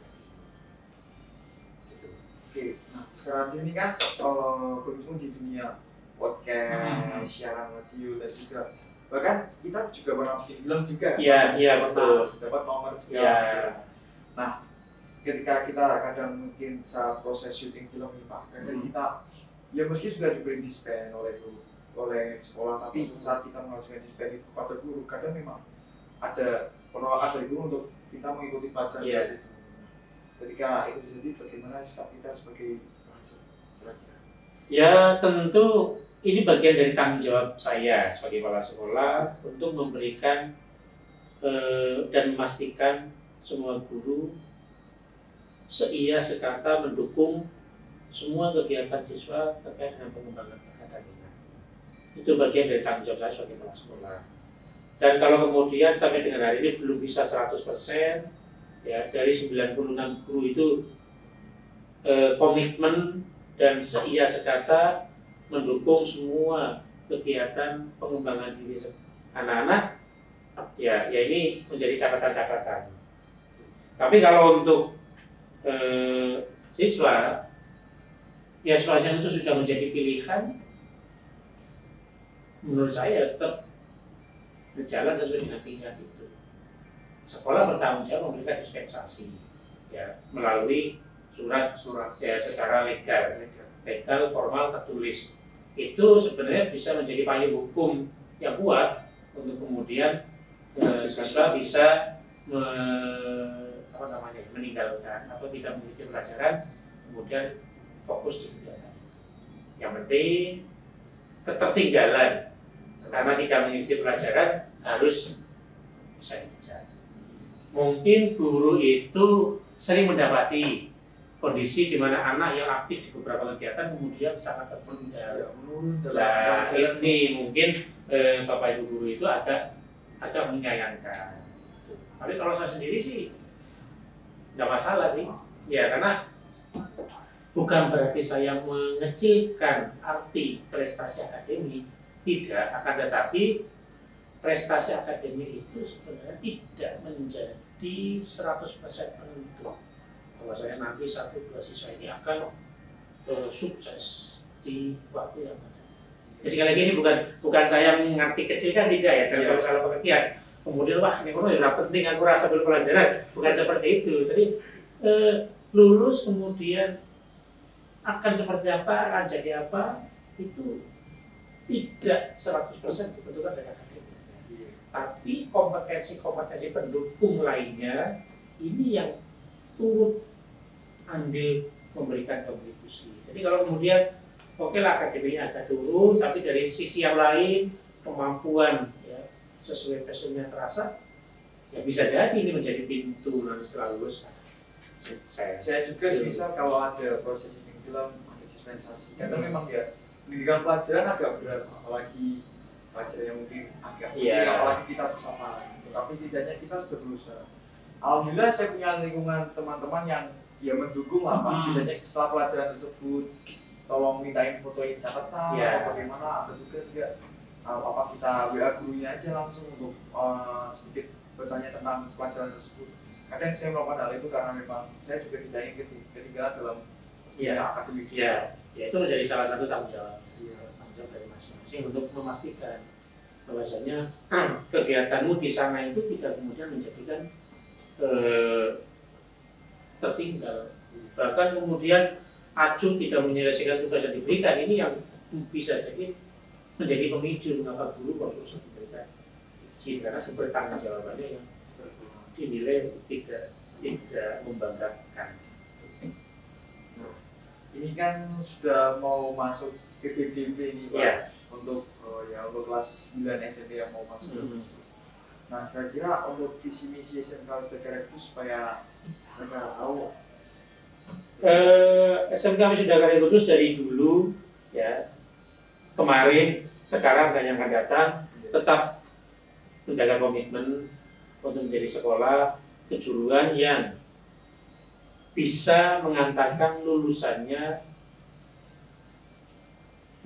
S2: Gitu.
S1: Oke, nah sekarang ini kan berkecimpung di dunia podcast, siaran radio dan juga bahkan kita juga pernah bikin film juga.
S2: Iya betul.
S1: Dapat nomor juga.
S2: Ya.
S1: Nah, ketika kita kadang mungkin saat proses syuting film nih Pak, kadang kita ya meski sudah diberi dispen oleh sekolah, tapi saat kita mengajukan dispen itu kepada guru, kadang memang ada penolakan dari guru untuk kita mengikuti pelajaran itu. Ketika itu terjadi, bagaimana sikap kita sebagai pelajar?
S2: Ya tentu ini bagian dari tanggung jawab saya sebagai kepala sekolah untuk memberikan dan memastikan semua guru seia sekata mendukung semua kegiatan siswa terkait dengan pengembangan akademik. Itu bagian dari tanggung jawab saya sebagai kepala sekolah. Dan kalau kemudian sampai dengan hari ini belum bisa 100%, ya dari 96 guru itu komitmen dan seia sekata mendukung semua kegiatan pengembangan diri anak-anak, ya ini menjadi catatan-catatan. Tapi kalau untuk siswa, ya sepanjang itu sudah menjadi pilihan, menurut saya tetap berjalan sesuai dengan pilihan itu. Sekolah bertanggung jawab memberikan dispensasi, ya melalui surat ya secara legal formal tertulis. Itu sebenarnya bisa menjadi payung hukum yang kuat untuk kemudian siswa bisa meninggalkan atau tidak memiliki pelajaran, kemudian fokus di kegiatan. Yang penting ketertinggalan karena tidak memiliki pelajaran harus bisa dikejar. Mungkin guru itu sering mendapati kondisi di mana anak yang aktif di beberapa kegiatan kemudian sangat terpendam. Nah, ini mungkin Bapak Ibu guru itu agak menyayangkan. Tapi kalau saya sendiri sih nggak masalah sih, ya karena bukan berarti saya mengecilkan arti prestasi akademik, tidak, akan tetapi prestasi akademik itu sebenarnya tidak menjadi 100% penentu bahwa saya nanti 1-2 siswa ini akan sukses di waktu yang ada. Jadi sekali lagi ini bukan saya mengerti kecil kan, tidak ya, jangan salah pengertian. Kemudian wah ini ya penting aku rasa berpelajaran, bukan seperti itu. Jadi lulus kemudian akan seperti apa, akan jadi apa, itu tidak 100% ditentukan dari akademik. Tapi kompetensi pendukung lainnya ini yang turut andil memberikan kontribusi. Jadi kalau kemudian oke lah akademiknya agak turun, tapi dari sisi yang lain kemampuan ya, sesuai passionnya terasa, ya bisa jadi ini menjadi pintu nanti setelah lulus. Saya
S1: juga misal kalau ada proses syuting film, ada dispensasi, karena memang ya pendidikan pelajaran agak berat, apalagi pelajaran yang mungkin agak penting, apalagi kita susah paham. Tapi setidaknya kita sudah berusaha. Alhamdulillah saya punya lingkungan teman-teman yang ya mendukung lah Pak. Setidaknya setelah pelajaran tersebut tolong mintain fotoin catatan atau bagaimana, atau juga apa kita WA gurunya aja langsung untuk sedikit bertanya tentang pelajaran tersebut. Kadang saya melakukan hal itu karena memang saya juga tidak ingin ketinggalan dalam akademik.
S2: Ya itu menjadi salah satu tanggung jawab dari masing-masing untuk memastikan bahwasanya kegiatanmu di sana itu tidak kemudian menjadikan tertinggal, bahkan kemudian acuh tidak menyelesaikan tugas yang diberikan. Ini yang bisa jadi menjadi pemicu mengapa guru kok susah diberikan izin, karena sumber tanggung jawabannya yang dinilai tidak membanggakan.
S1: ini kan sudah mau masuk PPDB ini Pak,
S2: Iya.
S1: untuk untuk kelas 9 SMP yang mau masuk. Nah, kira-kira untuk visi misi SMK Wisudagara itu supaya mereka tahu.
S2: SMK Wisudagara Kudus dari dulu ya, kemarin, sekarang dan yang akan datang tetap menjaga komitmen untuk menjadi sekolah kejuruan yang bisa mengantarkan lulusannya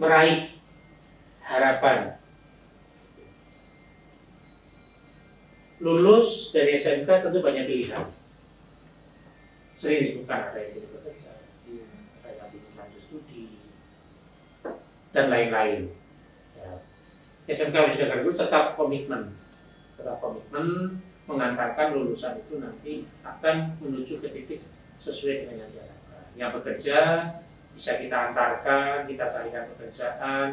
S2: meraih harapan. Lulus dari SMK tentu banyak pilihan. Sering disebutkan ada yang pilih bekerja, ada yang pilih lanjut studi, dan lain-lain. Ya. SMK Wisudagara Kudus tetap komitmen mengantarkan lulusan itu nanti akan menuju ke titik sesuai dengan yang diharapkan. Yang bekerja bisa kita antarkan, kita carikan pekerjaan,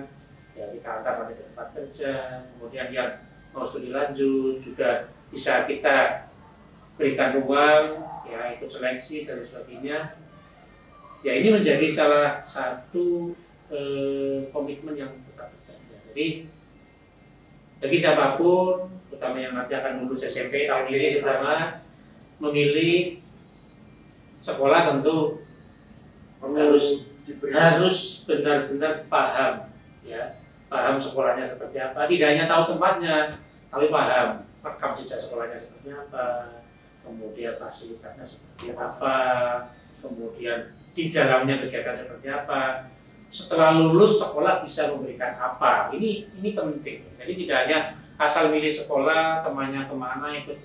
S2: ya kita antar sampai ke tempat kerja. Kemudian yang mau studi lanjut juga bisa kita berikan ruang, ya ikut seleksi dan sebagainya. Ya ini menjadi salah satu komitmen yang tetap terjaga. Jadi bagi siapapun, terutama yang nanti akan lulus SMP tahun ini, terutama memilih sekolah tentu harus benar-benar paham, ya paham sekolahnya seperti apa. Tidak hanya tahu tempatnya, tapi paham rekam jejak sekolahnya seperti apa, kemudian fasilitasnya seperti apa, kemudian di dalamnya kegiatan seperti apa. Setelah lulus sekolah bisa memberikan apa, ini penting. Jadi tidak hanya asal milih sekolah, temannya kemana, ikut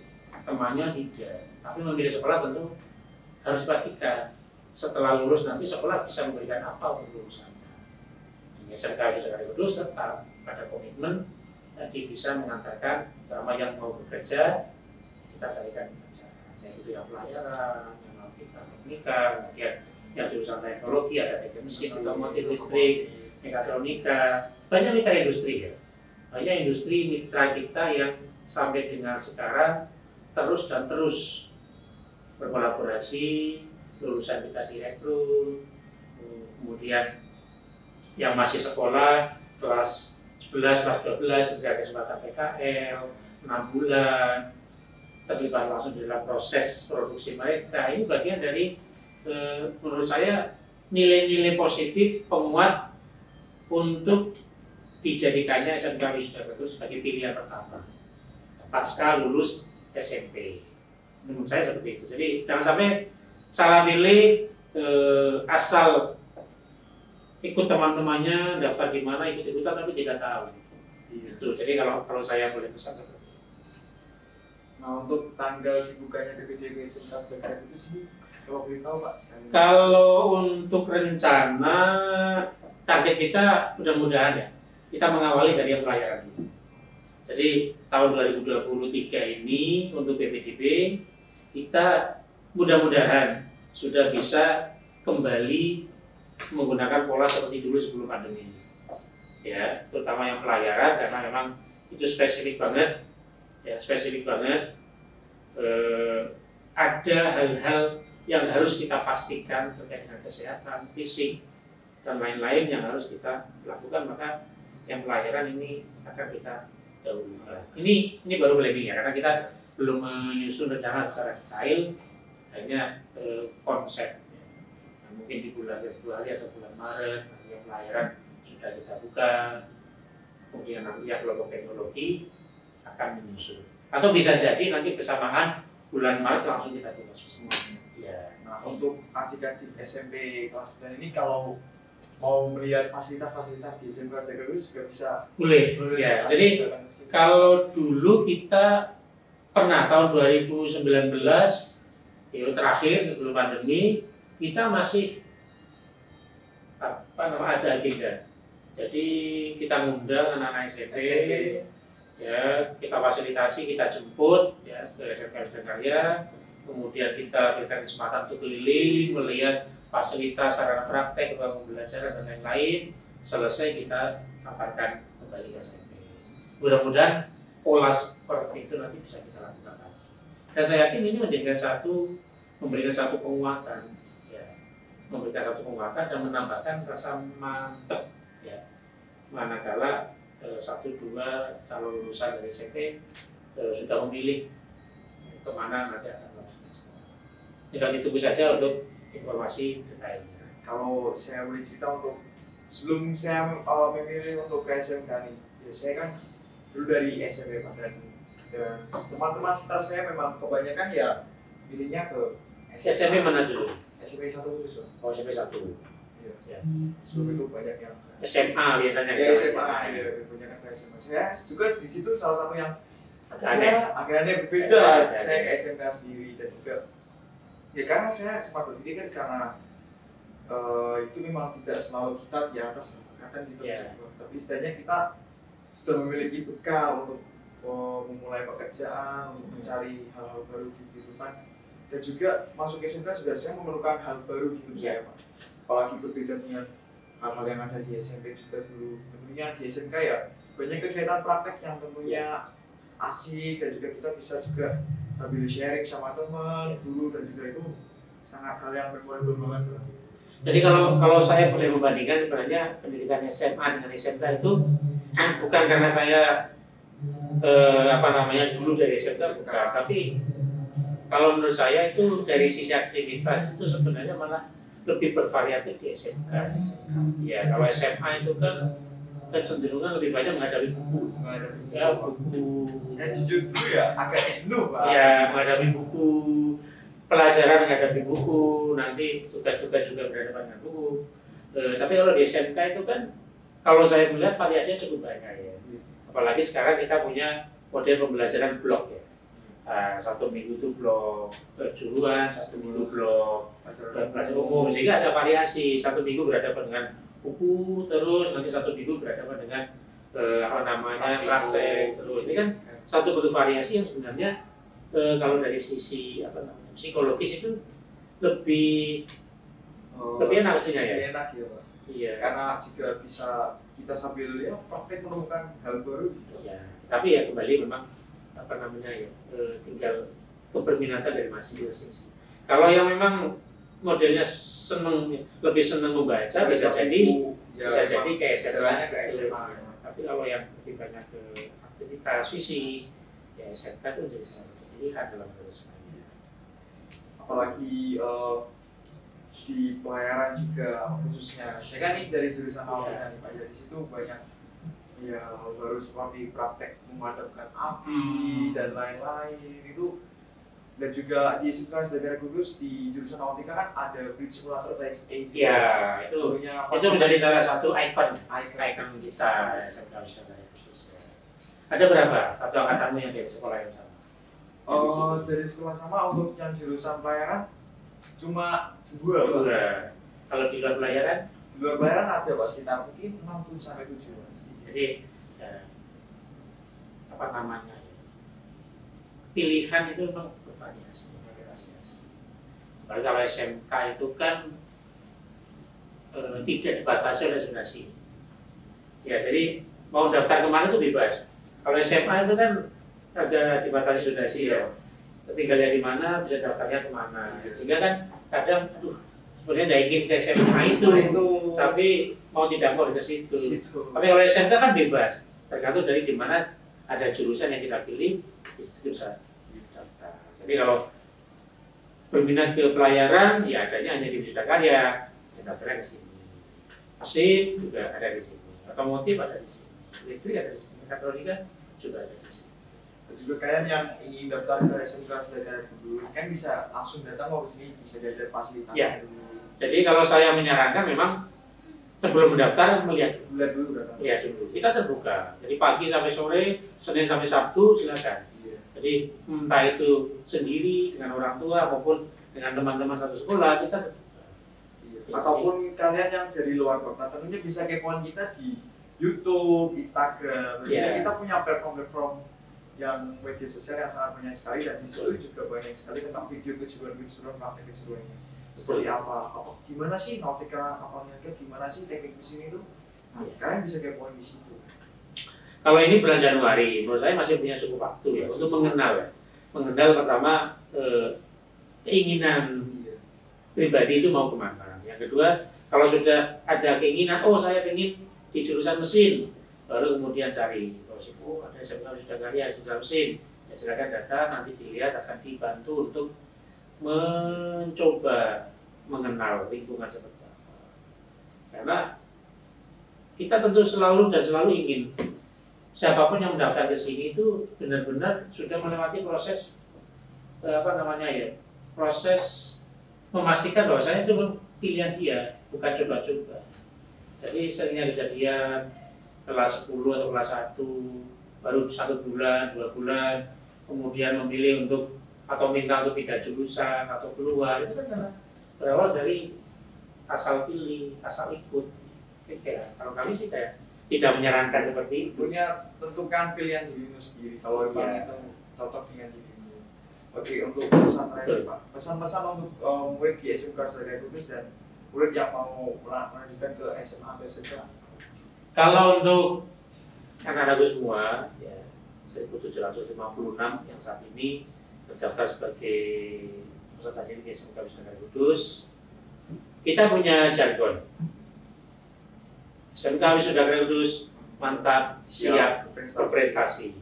S2: temannya, tidak. Tapi memilih sekolah tentu harus dipastikan setelah lulus nanti sekolah bisa memberikan apa untuk lulusannya. SMK Wisudagara Kudus tetap pada komitmen nanti bisa mengantarkan terutama yang mau bekerja, kita carikan pekerjaan, yaitu yang pelayaran, yang teknika, kemudian yang jurusan teknologi, ada teknik mesin, otomotif, listrik, mekatronika, banyak mitra industri ya. Banyak industri mitra kita yang sampai dengan sekarang terus berkolaborasi, lulusan kita direkrut, kemudian yang masih sekolah kelas 11, kelas 12 diberikan kesempatan PKL 6 bulan, terlibat langsung dalam proses produksi mereka. Ini bagian dari menurut saya nilai-nilai positif penguat untuk dijadikannya SMK Wisudagara Kudus sebagai pilihan pertama pasca lulus SMP. Menurut saya seperti itu. Jadi jangan sampai salah pilih, asal ikut teman-temannya daftar di mana, ikut-ikutan tapi tidak tahu. Itu. Jadi kalau saya boleh pesan seperti itu.
S1: Nah, untuk tanggal dibukanya PPDB SMK Wisudagara Kudus ini kalau boleh tahu Pak sekali.
S2: Kalau untuk rencana target kita mudah-mudahan ya kita mengawali dari yang pelayaran dulu. Jadi tahun 2023 ini untuk PPDB kita mudah-mudahan sudah bisa kembali menggunakan pola seperti dulu sebelum pandemi. Ya, terutama yang pelayaran karena memang itu spesifik banget. Ya, spesifik banget. Ada hal-hal yang harus kita pastikan terkait dengan kesehatan, fisik, dan lain-lain yang harus kita lakukan, maka yang pelayaran ini akan kita dahulukan. Ini baru planning ya, karena kita belum menyusun rencana secara detail, hanya konsep. Nah, mungkin di bulan Februari atau bulan Maret, yang pelayaran sudah kita buka, kemudian nanti yang kelompok teknologi akan menyusun. Atau bisa jadi nanti bersamaan bulan Maret langsung kita buka semuanya. Ya.
S1: Nah, untuk adik-adik SMP kelas 9 ini kalau mau melihat fasilitas-fasilitas di SMK Wisudagara Kudus juga bisa.
S2: Boleh ya. Jadi kalau dulu kita pernah tahun 2019 ya terakhir sebelum pandemi kita masih ada agenda. Jadi kita ngundang anak-anak SMP. Ya, kita fasilitasi, kita jemput ya ke SMK Wisudagara. Kemudian kita berikan kesempatan untuk keliling, melihat fasilitas, sarana praktek, ruang pembelajaran dan lain-lain. Selesai kita antarkan kembali ke SMP. Mudah-mudahan pola seperti itu nanti bisa kita lakukan lagi. Dan saya yakin ini memberikan satu penguatan, ya, memberikan satu penguatan dan menambahkan rasa mantap ya. Manakala satu dua calon lulusan dari SMP sudah memilih kemana nanti akan masuk. Tinggal ditunggu saja untuk informasi detailnya.
S1: Kalau saya boleh cerita untuk sebelum saya memilih untuk ke SMK nih, ya saya kan dulu dari SMP Pak, dan teman-teman sekitar saya memang kebanyakan ya pilihnya ke
S2: SMP mana dulu?
S1: SMP 1 khusus Pak.
S2: Oh, SMP 1.
S1: Iya.
S2: Ya.
S1: Sebelum itu banyak yang
S2: SMA biasanya.
S1: ya SMA ya, banyak yang ke SMA. Saya juga di situ salah satu yang agak aneh berbeda lah. Saya ke SMK sendiri dan juga ya karena saya sempat berpikir kan karena itu memang tidak selalu kita di atas angkatan gitu, tapi setidaknya kita sudah memiliki bekal untuk memulai pekerjaan, untuk mencari hal-hal baru di kehidupan, dan juga masuk SMK juga saya memerlukan hal baru di hidup saya Pak. Apalagi berbeda dengan hal-hal yang ada di SMP juga dulu. Tentunya di SMK ya banyak kegiatan praktek yang tentunya asik, dan juga kita bisa juga sambil sharing sama teman, guru, dan juga itu sangat hal yang memorable banget.
S2: Jadi kalau saya boleh membandingkan sebenarnya pendidikan SMA dengan SMK itu bukan karena saya dulu dari SMK bukan, tapi kalau menurut saya itu dari sisi aktivitas itu sebenarnya malah lebih bervariatif di SMK. Ya kalau SMA itu kan kecenderungan lebih banyak menghadapi buku. Ya buku.
S1: Saya jujur dulu ya agak jenuh Pak.
S2: Ya menghadapi buku, pelajaran menghadapi buku, nanti tugas-tugas juga berhadapan dengan buku. Tapi kalau di SMK itu kan, kalau saya melihat variasinya cukup banyak ya. Apalagi sekarang kita punya model pembelajaran blok ya. Satu minggu itu blok kejuruan, satu minggu blok pelajaran umum, sehingga ada variasi. Satu minggu berhadapan dengan buku, terus nanti satu minggu berhadapan dengan praktek terus. Ini kan satu bentuk variasi yang sebenarnya kalau dari sisi psikologis itu lebih enak mestinya ya.
S1: Lebih enak ya Pak. Iya. Karena juga bisa kita sambil ya praktek menemukan hal baru gitu.
S2: Ya. Tapi ya kembali memang tinggal keberminatan dari masing-masing. Kalau yang memang modelnya lebih senang membaca bisa jadi kayak SMA. Tapi kalau yang lebih banyak ke aktivitas fisik, ya SMK itu jadi satu pilihan dalam proses saya.
S1: Apalagi di pelayaran juga khususnya. Saya kan ini dari jurusan nautika nih Pak. Ya di situ banyak ya hal baru seperti praktek memadamkan api dan lain-lain itu. Dan juga di SMK Negara Kudus di jurusan nautika kan ada bridge simulator TXA.
S2: Iya, itu menjadi salah satu ikon kita SMK Negara Kudus. Ada berapa satu angkatanmu yang dari sekolah yang sama?
S1: Dari sekolah sama untuk yang jurusan pelayaran cuma dua.
S2: Kalau di luar pelayaran?
S1: Di luar pelayaran ada Pak, sekitar mungkin 6 sampai 7 pasti.
S2: Jadi pilihan itu memang bervariasi. Kalau SMK itu kan tidak dibatasi oleh zonasi. Ya, jadi mau daftar kemana itu bebas. Kalau SMA itu kan ada dibatasi zonasi ya. Tinggalnya di mana, bisa daftarnya kemana. Sehingga kan kadang, sebenarnya tidak ingin ke SMA itu, tapi mau tidak mau ke situ. Tapi kalau SMK kan bebas, tergantung dari di mana ada jurusan yang kita pilih, itu bisa daftar. Jadi kalau berminat ke pelayaran, ya adanya hanya di Wisuda Karya, yang daftarnya di sini. Asik juga ada di sini, otomotif ada di sini, listrik ada di sini, mekatronika juga ada di sini.
S1: Juga kalian yang ingin daftar ke SMK Negara dulu kan bisa langsung datang ke sini, bisa diajar fasilitas.
S2: Ya. Jadi kalau saya menyarankan memang sebelum mendaftar melihat
S1: dulu datang.
S2: Lihat dulu. Kita terbuka. Jadi pagi sampai sore, Senin sampai Sabtu silakan. Iya. Jadi entah itu sendiri dengan orang tua maupun dengan teman-teman satu sekolah kita terbuka.
S1: Iya. Ataupun kalian yang dari luar kota tentunya bisa kepoin kita di YouTube, Instagram. Jadi kita punya platform-platform yang media sosial yang sangat banyak sekali, dan di situ juga banyak sekali tentang video kejuruan praktek kejuruannya. Seperti apa, gimana sih nautika kapal niaga, gimana sih teknik mesin itu. Nah, kalian bisa kepoin di situ.
S2: Kalau ini bulan Januari, menurut saya masih punya cukup waktu ya untuk mengenal. Mengenal pertama keinginan pribadi itu mau kemana. Yang kedua, kalau sudah ada keinginan, oh saya ingin di jurusan mesin, baru kemudian cari. Oh ada SMK sudah karya di jurusan mesin, ya silakan datang, nanti dilihat akan dibantu untuk mencoba mengenal lingkungan seperti apa. Karena kita tentu selalu ingin siapapun yang mendaftar ke sini itu benar-benar sudah melewati proses proses memastikan bahwasanya itu pilihan dia, bukan coba-coba. Jadi seringnya kejadian kelas 10 atau kelas 1 baru 1 bulan, 2 bulan kemudian memilih untuk atau minta untuk pindah jurusan atau keluar, itu kan karena berawal dari asal pilih, asal ikut. Kalau kami sih tidak menyarankan seperti itu.
S1: Punya tentukan pilihan dirimu sendiri kalau memang itu cocok dengan dirimu. Oke, untuk pesan terakhir Pak, pesan-pesan untuk murid di SMK Sedagai Kudus dan murid yang mau melanjutkan ke SMA atau SMK.
S2: Kalau untuk anak-anakku semua, ya 1756 yang saat ini terdaftar sebagai peserta didik SMK Sedagai Kudus, kita punya jargon. SMK Sedagai Kudus mantap, siap berprestasi.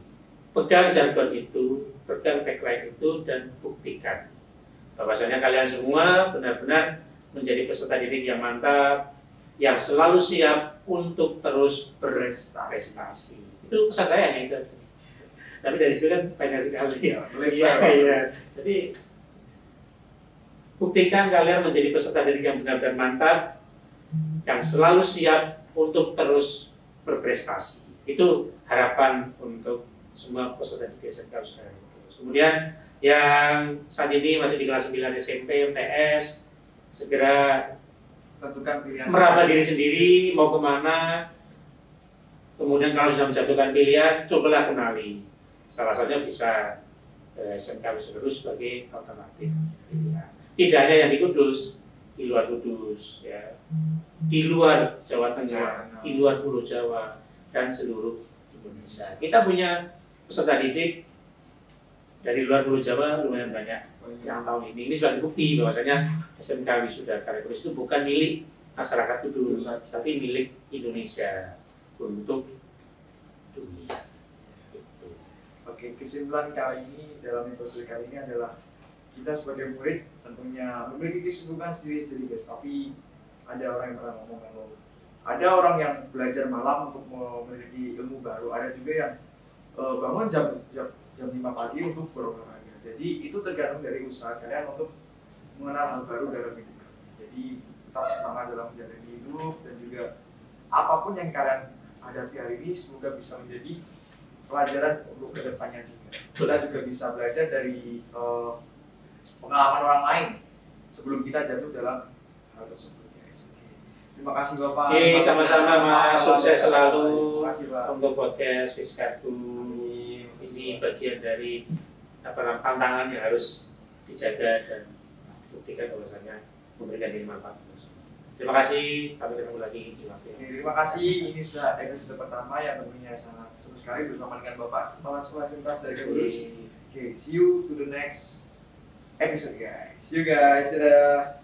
S2: Pegang jargon itu, pegang tagline itu, dan buktikan bahwasanya kalian semua benar-benar menjadi peserta didik yang mantap, yang selalu siap untuk terus berprestasi. Itu pesan saya itu aja. Tapi dari situ kan banyak sekali. Iya. Jadi buktikan kalian menjadi peserta didik yang benar-benar mantap, yang selalu siap untuk terus berprestasi. Itu harapan untuk semua peserta didik SMK Sedagai Kudus. Kemudian yang saat ini masih di kelas 9 SMP, MTS, segera
S1: tentukan pilihan,
S2: meraba diri sendiri mau kemana. Kemudian kalau sudah menjatuhkan pilihan, cobalah kenali. Salah satunya bisa SMK Sedagai Kudus sebagai alternatif pilihan. Tidak hanya yang di Kudus, di luar Kudus, ya, di luar Jawa Tengah, di luar Pulau Jawa, dan seluruh Indonesia. Kita punya peserta didik dari luar Pulau Jawa lumayan banyak yang tahun ini. Ini sudah bukti bahwasanya SMK Wisuda Karya Kudus itu bukan milik masyarakat Kudus, tapi milik Indonesia untuk dunia. Gitu.
S1: Oke, kesimpulan kali ini dalam episode kali ini adalah kita sebagai murid tentunya memiliki kesibukan sendiri-sendiri guys, tapi ada orang yang pernah ngomong kalau ada orang yang belajar malam untuk memiliki ilmu baru, ada juga yang bangun jam 5 pagi untuk berolahraga. Jadi itu tergantung dari usaha kalian untuk mengenal hal baru dalam hidup. Jadi tetap semangat dalam menjalani hidup, dan juga apapun yang kalian hadapi hari ini semoga bisa menjadi pelajaran untuk kedepannya juga. Kita juga bisa belajar dari pengalaman orang lain sebelum kita jatuh dalam hal tersebut. Terima kasih Bapak.
S2: Sama-sama Mas, sukses selalu
S1: kasih,
S2: untuk podcast Fiskarku. Ini bagian dari tantangan yang harus dijaga dan buktikan bahwasanya memberikan diri manfaat. Terima kasih, sampai ketemu lagi di waktu.
S1: Terima kasih, ini sudah episode pertama yang tentunya sangat seru sekali bersama dengan Bapak Kepala Sekolah SMK Sedagai Kudus. Oke, see you to the next episode guys. See you guys, dadah.